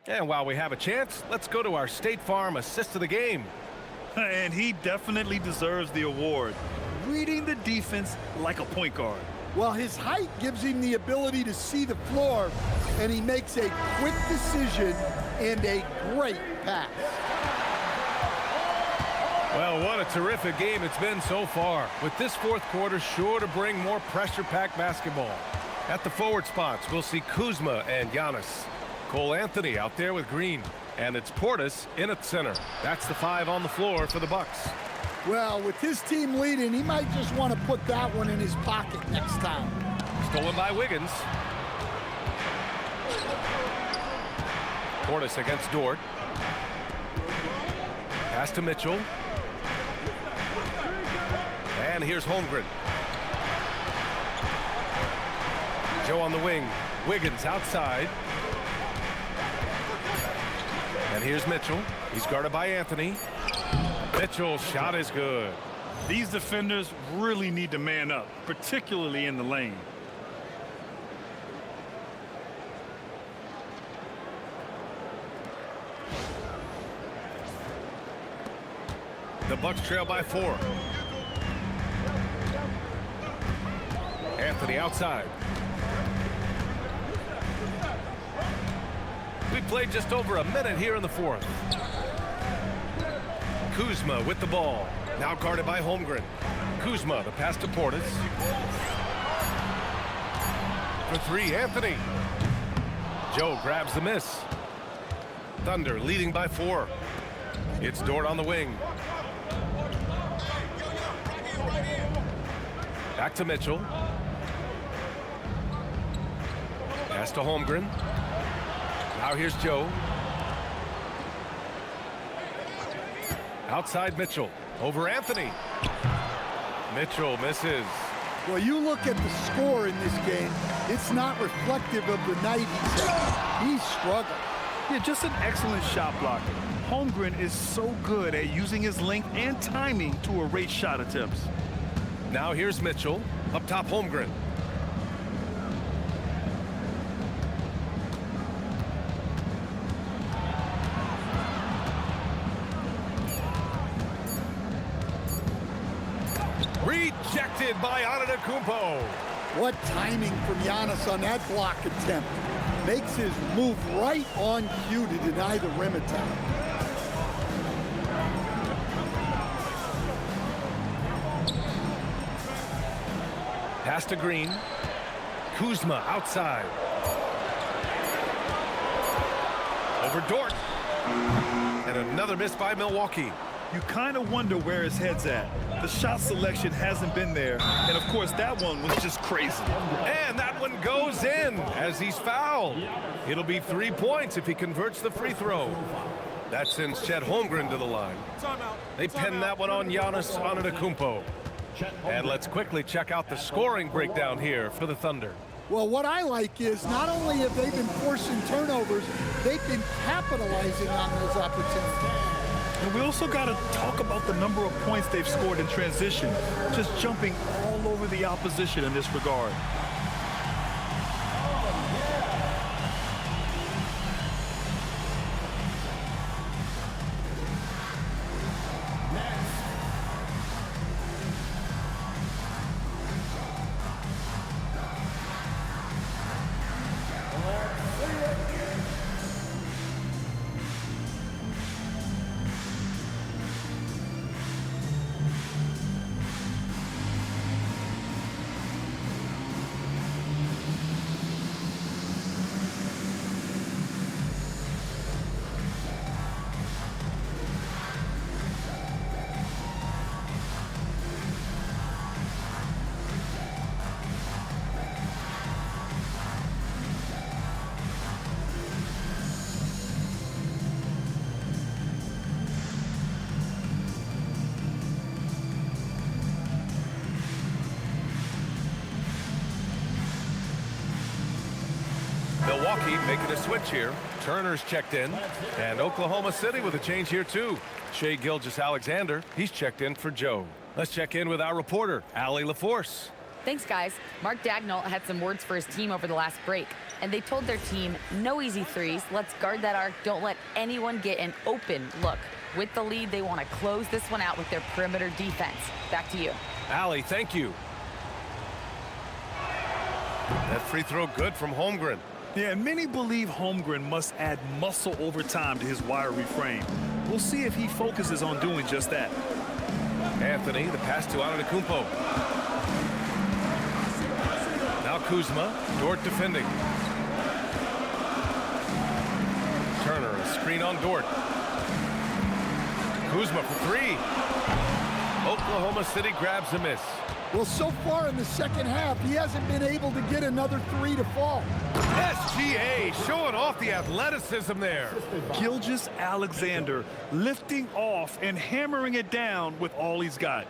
And while we have a chance, let's go to our State Farm assist of the game. And he definitely deserves the award. Reading the defense like a point guard. Well, his height gives him the ability to see the floor, and he makes a quick decision and a great pass. Well, what a terrific game it's been so far. With this fourth quarter sure to bring more pressure-packed basketball. At the forward spots, we'll see Kuzma and Giannis. Cole Anthony out there with Green. And it's Portis in at center. That's the 5 on the floor for the Bucks. Well, with his team leading, he might just want to put that one in his pocket next time. Stolen by Wiggins. Portis against Dort. Pass to Mitchell. And here's Holmgren. Joe on the wing. Wiggins outside. And here's Mitchell. He's guarded by Anthony. Mitchell's shot is good. These defenders really need to man up, particularly in the lane. The Bucks trail by 4. Anthony outside. We played just over a minute here in the 4th. Kuzma with the ball. Now guarded by Holmgren. Kuzma, the pass to Portis. For 3, Anthony. Joe grabs the miss. Thunder leading by 4. It's Dort on the wing. Back to Mitchell. Pass to Holmgren. Now here's Joe. Outside Mitchell. Over Anthony. Mitchell misses. Well, you look at the score in this game, it's not reflective of the night he's had. He's struggled. Yeah, just an excellent shot blocker. Holmgren is so good at using his length and timing to erase shot attempts. Now here's Mitchell. Up top, Holmgren. Rejected by Antetokounmpo. What timing from Giannis on that block attempt. Makes his move right on cue to deny the rim attack. Pass to Green. Kuzma outside. Over Dort. And another miss by Milwaukee. You kind of wonder where his head's at. The shot selection hasn't been there. And, of course, that one was just crazy. And that one goes in as he's fouled. It'll be 3 points if he converts the free throw. That sends Chet Holmgren to the line. They pin that one on Giannis Antetokounmpo. And let's quickly check out the scoring breakdown here for the Thunder. Well, what I like is not only have they been forcing turnovers, they've been capitalizing on those opportunities. And we also got to talk about the number of points they've scored in transition, just jumping all over the opposition in this regard. Milwaukee making a switch here. Turner's checked in. And Oklahoma City with a change here too. Shai Gilgeous-Alexander, he's checked in for Joe. Let's check in with our reporter, Allie LaForce. Thanks, guys. Mark Dagnall had some words for his team over the last break, and they told their team, no easy threes. Let's guard that arc. Don't let anyone get an open look. With the lead, they want to close this one out with their perimeter defense. Back to you. Allie, thank you. That free throw good from Holmgren. Yeah, and many believe Holmgren must add muscle over time to his wiry frame. We'll see if he focuses on doing just that. Anthony, the pass to Antetokounmpo. Now Kuzma, Dort defending. Turner, a screen on Dort. Kuzma for 3. Oklahoma City grabs a miss. Well, so far in the second half, he hasn't been able to get another 3 to fall. SGA showing off the athleticism there. Gilgeous-Alexander lifting off and hammering it down with all he's got.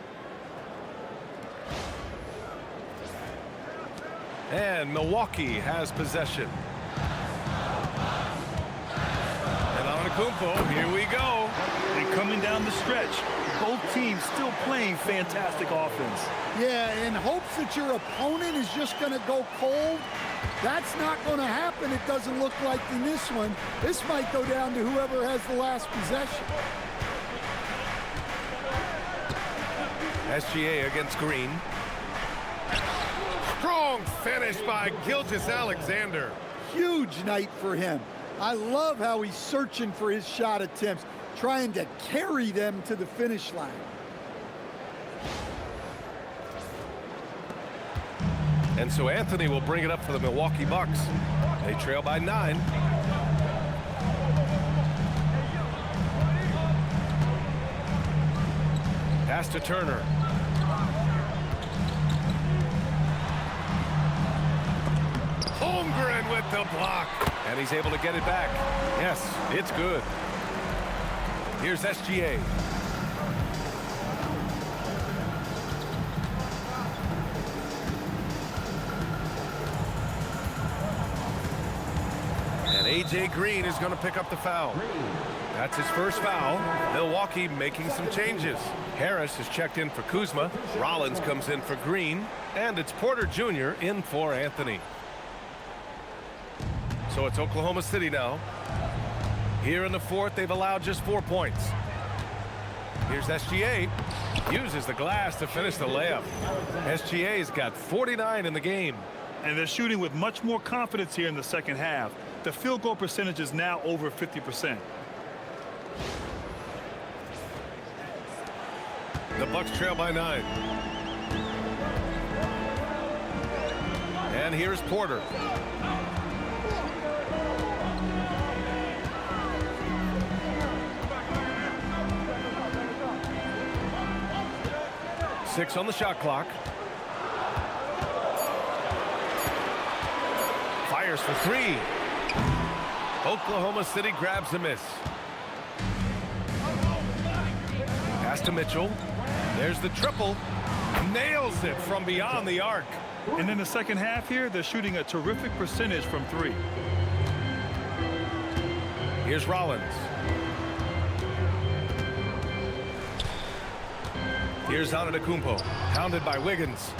And Milwaukee has possession. And Antetokounmpo, here we go. And coming down the stretch, both teams still playing fantastic offense. Yeah, in hopes that your opponent is just going to go cold. That's not going to happen, it doesn't look like in this one. This might go down to whoever has the last possession. SGA against Green. Strong finish by Gilgeous-Alexander. Huge night for him. I love how he's searching for his shot attempts, trying to carry them to the finish line. And so Anthony will bring it up for the Milwaukee Bucks. They trail by 9. Pass to Turner. Holmgren with the block. And he's able to get it back. Yes, it's good. Here's SGA. And A.J. Green is going to pick up the foul. That's his first foul. Milwaukee making some changes. Harris has checked in for Kuzma. Rollins comes in for Green. And it's Porter Jr. in for Anthony. So it's Oklahoma City now. Here in the fourth, they've allowed just 4 points. Here's SGA. Uses the glass to finish the layup. SGA's got 49 in the game. And they're shooting with much more confidence here in the second half. The field goal percentage is now over 50%. The Bucks trail by 9. And here's Porter. Six on the shot clock. Fires for 3. Oklahoma City grabs the miss. Pass to Mitchell. There's the triple. Nails it from beyond the arc. And in the second half here, they're shooting a terrific percentage from 3. Here's Rollins. Here's Antetokounmpo, pounded by Wiggins.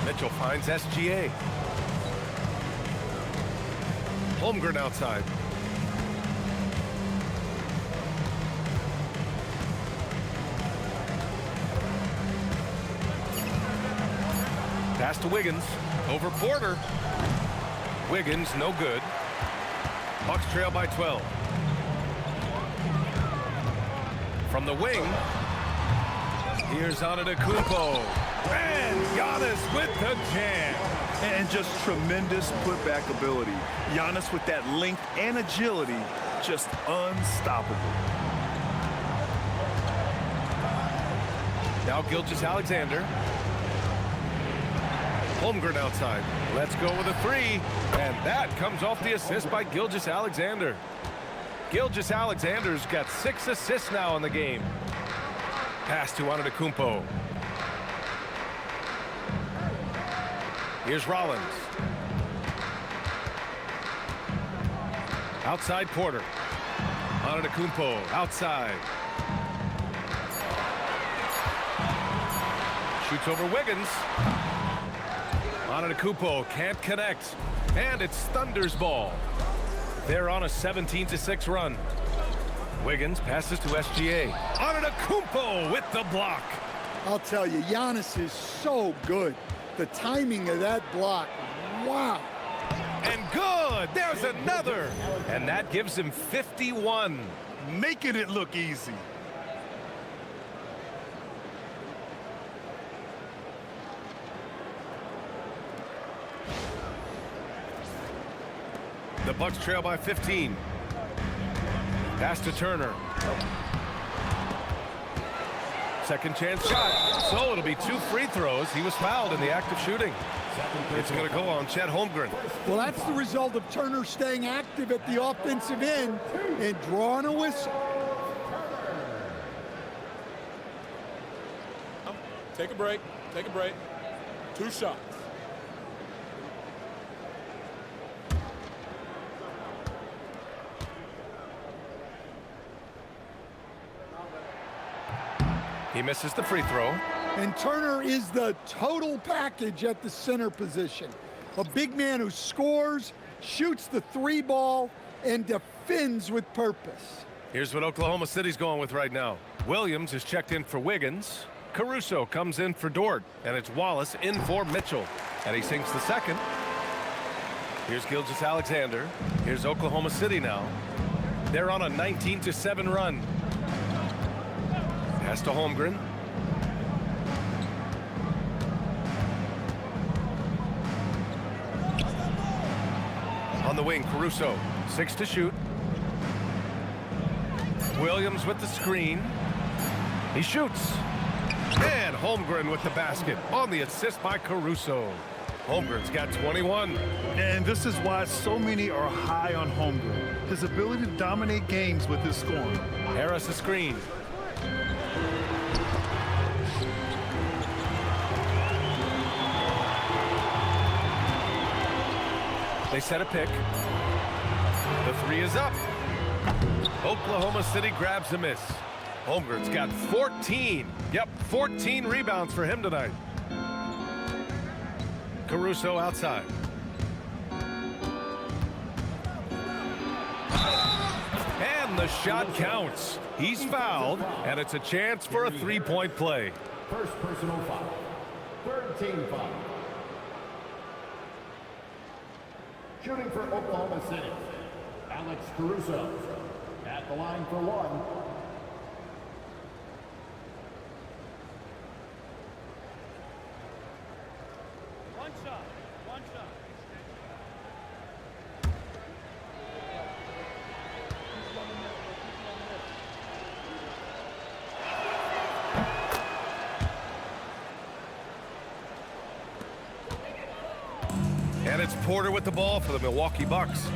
Mitchell finds SGA. Holmgren outside. Pass to Wiggins. Over Porter. Wiggins, no good. Bucks trail by 12. From the wing, here's Antetokounmpo. And Giannis with the jam. And just tremendous putback ability. Giannis with that length and agility, just unstoppable. Now Gilgeous-Alexander. Holmgren outside. Let's go with a 3. And that comes off the assist by Gilgeous-Alexander. Gilgeous-Alexander's got 6 assists now in the game. Pass to Antetokounmpo. Here's Rollins. Outside Porter. Antetokounmpo outside. Shoots over Wiggins. Antetokounmpo can't connect. And it's Thunder's ball. They're on a 17-6 run. Wiggins passes to SGA. Antetokounmpo with the block. I'll tell you, Giannis is so good. The timing of that block, wow. And good, there's another. And that gives him 51. Making it look easy. The Bucks trail by 15. Pass to Turner. Second chance shot. So it'll be 2 free throws. He was fouled in the act of shooting. It's going to go on Chet Holmgren. Well, that's the result of Turner staying active at the offensive end and drawing a whistle. Take a break. Take a break. 2 shots. He misses the free throw. And Turner is the total package at the center position. A big man who scores, shoots the three ball, and defends with purpose. Here's what Oklahoma City's going with right now. Williams is checked in for Wiggins. Caruso comes in for Dort. And it's Wallace in for Mitchell. And he sinks the second. Here's Gilgeous-Alexander. Here's Oklahoma City now. They're on a 19-7 run. Pass to Holmgren. On the wing, Caruso. 6 to shoot. Williams with the screen. He shoots. And Holmgren with the basket on the assist by Caruso. Holmgren's got 21. And this is why so many are high on Holmgren. His ability to dominate games with his scoring. Harris a screen. They set a pick. The three is up. Oklahoma City grabs a miss. Holmgren's got 14. Yep, 14 rebounds for him tonight. Caruso outside. And the shot counts. He's fouled, and it's a chance for a three-point play. First personal foul. Third team foul. Shooting for Oklahoma City, Alex Caruso at the line for one. One shot. And it's Porter with the ball for the Milwaukee Bucks.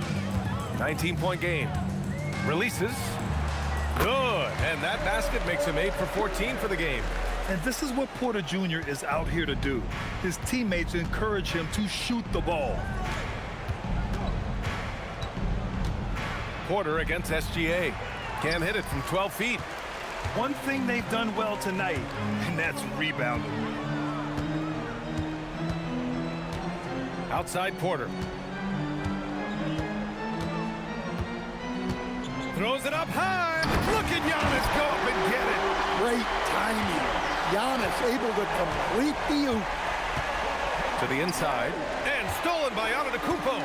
19-point game. Releases. Good. And that basket makes him 8 for 14 for the game. And this is what Porter Jr. is out here to do. His teammates encourage him to shoot the ball. Porter against SGA. Can't hit it from 12 feet. One thing they've done well tonight, and that's rebounding. Outside Porter. Throws it up high. Look at Giannis go up and get it. Great timing. Giannis able to complete the oop. To the inside. And stolen by Antetokounmpo.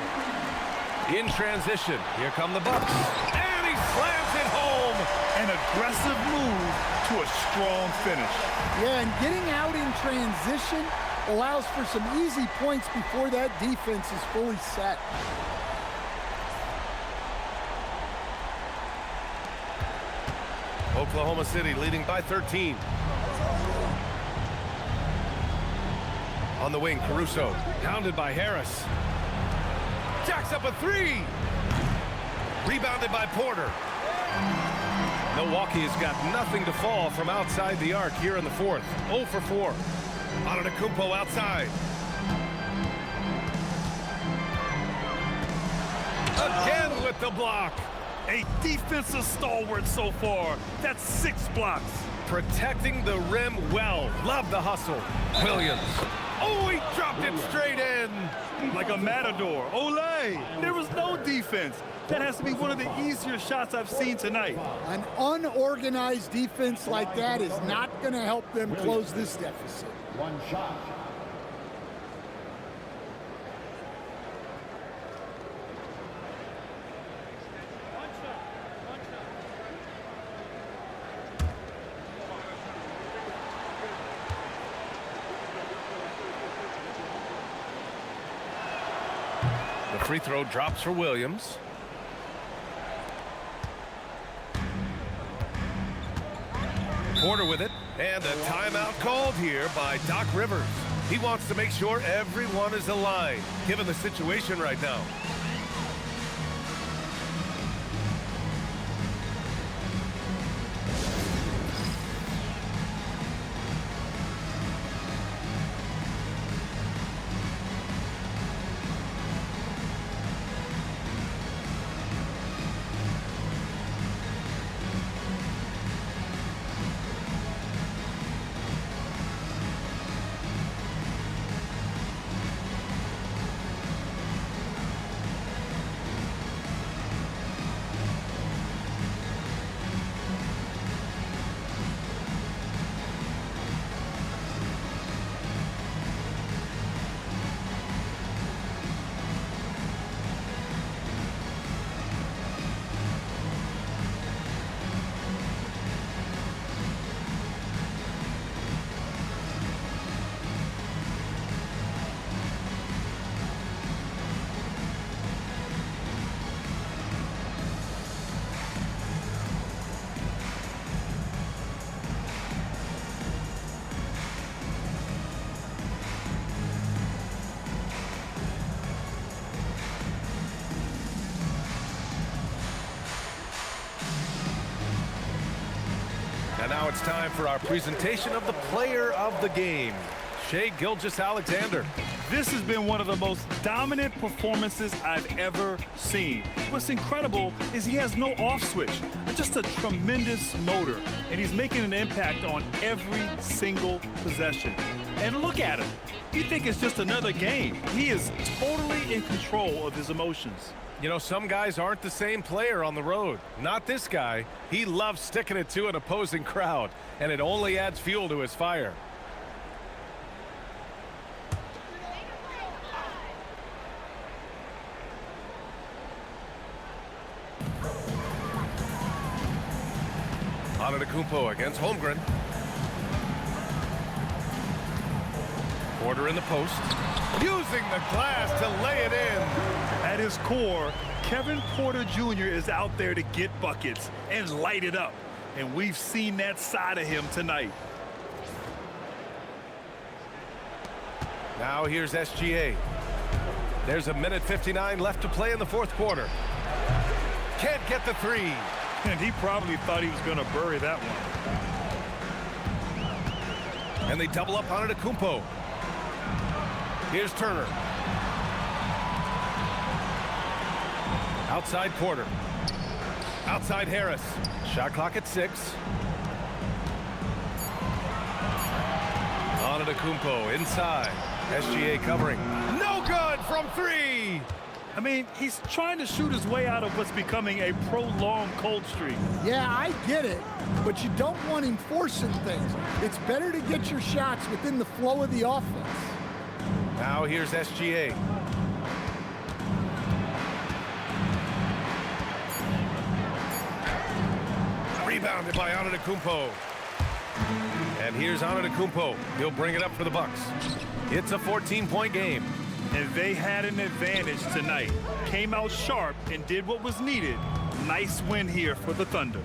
In transition. Here come the Bucks. And he slams it home. An aggressive move to a strong finish. Yeah, and getting out in transition allows for some easy points before that defense is fully set. Oklahoma City leading by 13. On the wing, Caruso, hounded by Harris. Jacks up a three. Rebounded by Porter. Milwaukee has got nothing to fall from outside the arc here in the fourth. 0 for 4. Antetokounmpo outside. Again with the block. A defensive stalwart so far. That's 6 blocks. Protecting the rim well. Love the hustle. Williams. Oh, he dropped it straight in. Like a matador. Olay. There was no defense. That has to be one of the easier shots I've seen tonight. An unorganized defense like that is not going to help them close this deficit. One shot. The free throw drops for Williams. Porter with it, and a timeout called here by Doc Rivers. He wants to make sure everyone is aligned, given the situation right now. And now it's time for our presentation of the player of the game, Shai Gilgeous-Alexander. This has been one of the most dominant performances I've ever seen. What's incredible is he has no off switch, just a tremendous motor, and he's making an impact on every single possession. And look at him. You think it's just another game. He is totally in control of his emotions. You know, some guys aren't the same player on the road. Not this guy. He loves sticking it to an opposing crowd, and it only adds fuel to his fire. Antetokounmpo against Holmgren. Porter in the post. Using the glass to lay it in. At his core, Kevin Porter Jr. is out there to get buckets and light it up. And we've seen that side of him tonight. Now here's SGA. There's 1:59 left to play in the fourth quarter. Can't get the three. And he probably thought he was going to bury that one. And they double up on Antetokounmpo. Here's Turner. Outside Porter. Outside Harris. Shot clock at 6. Antetokounmpo inside. SGA covering. No good from 3. I mean, he's trying to shoot his way out of what's becoming a prolonged cold streak. Yeah, I get it, but you don't want him forcing things. It's better to get your shots within the flow of the offense. Now here's SGA. Rebounded by Antetokounmpo. And here's Antetokounmpo. He'll bring it up for the Bucks. It's a 14-point game. And they had an advantage tonight. Came out sharp and did what was needed. Nice win here for the Thunder.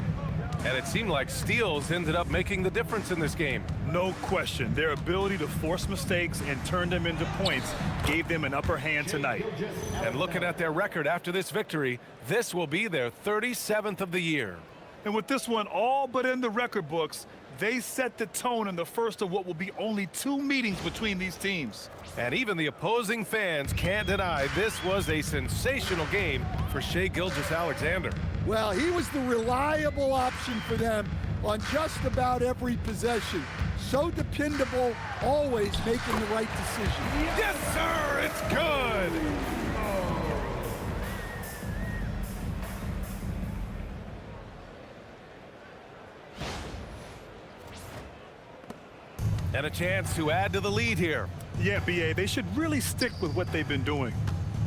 And it seemed like steals ended up making the difference in this game. No question. Their ability to force mistakes and turn them into points gave them an upper hand tonight. And looking at their record after this victory, this will be their 37th of the year. And with this one all but in the record books, they set the tone in the first of what will be only 2 meetings between these teams. And even the opposing fans can't deny this was a sensational game for Shai Gilgeous-Alexander. Well, he was the reliable option for them on just about every possession. So dependable, always making the right decision. Yes, sir, it's good. And a chance to add to the lead here. Yeah, BA, they should really stick with what they've been doing.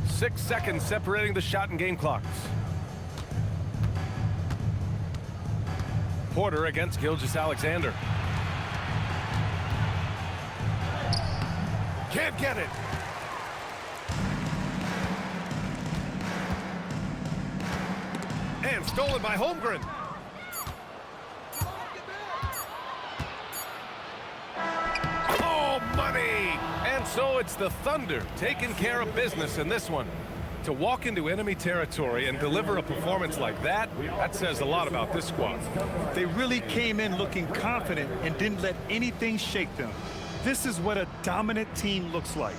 6 seconds separating the shot and game clocks. Porter against Gilgeous-Alexander. Can't get it. And stolen by Holmgren. Oh, money! And so it's the Thunder taking care of business in this one. To walk into enemy territory and deliver a performance like that, that says a lot about this squad. They really came in looking confident and didn't let anything shake them. This is what a dominant team looks like.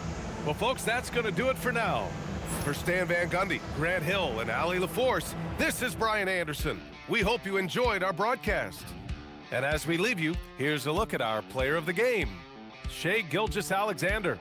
Well, folks, that's going to do it for now. For Stan Van Gundy, Grant Hill, and Allie LaForce, this is Brian Anderson. We hope you enjoyed our broadcast. And as we leave you, here's a look at our player of the game, Shai Gilgeous-Alexander.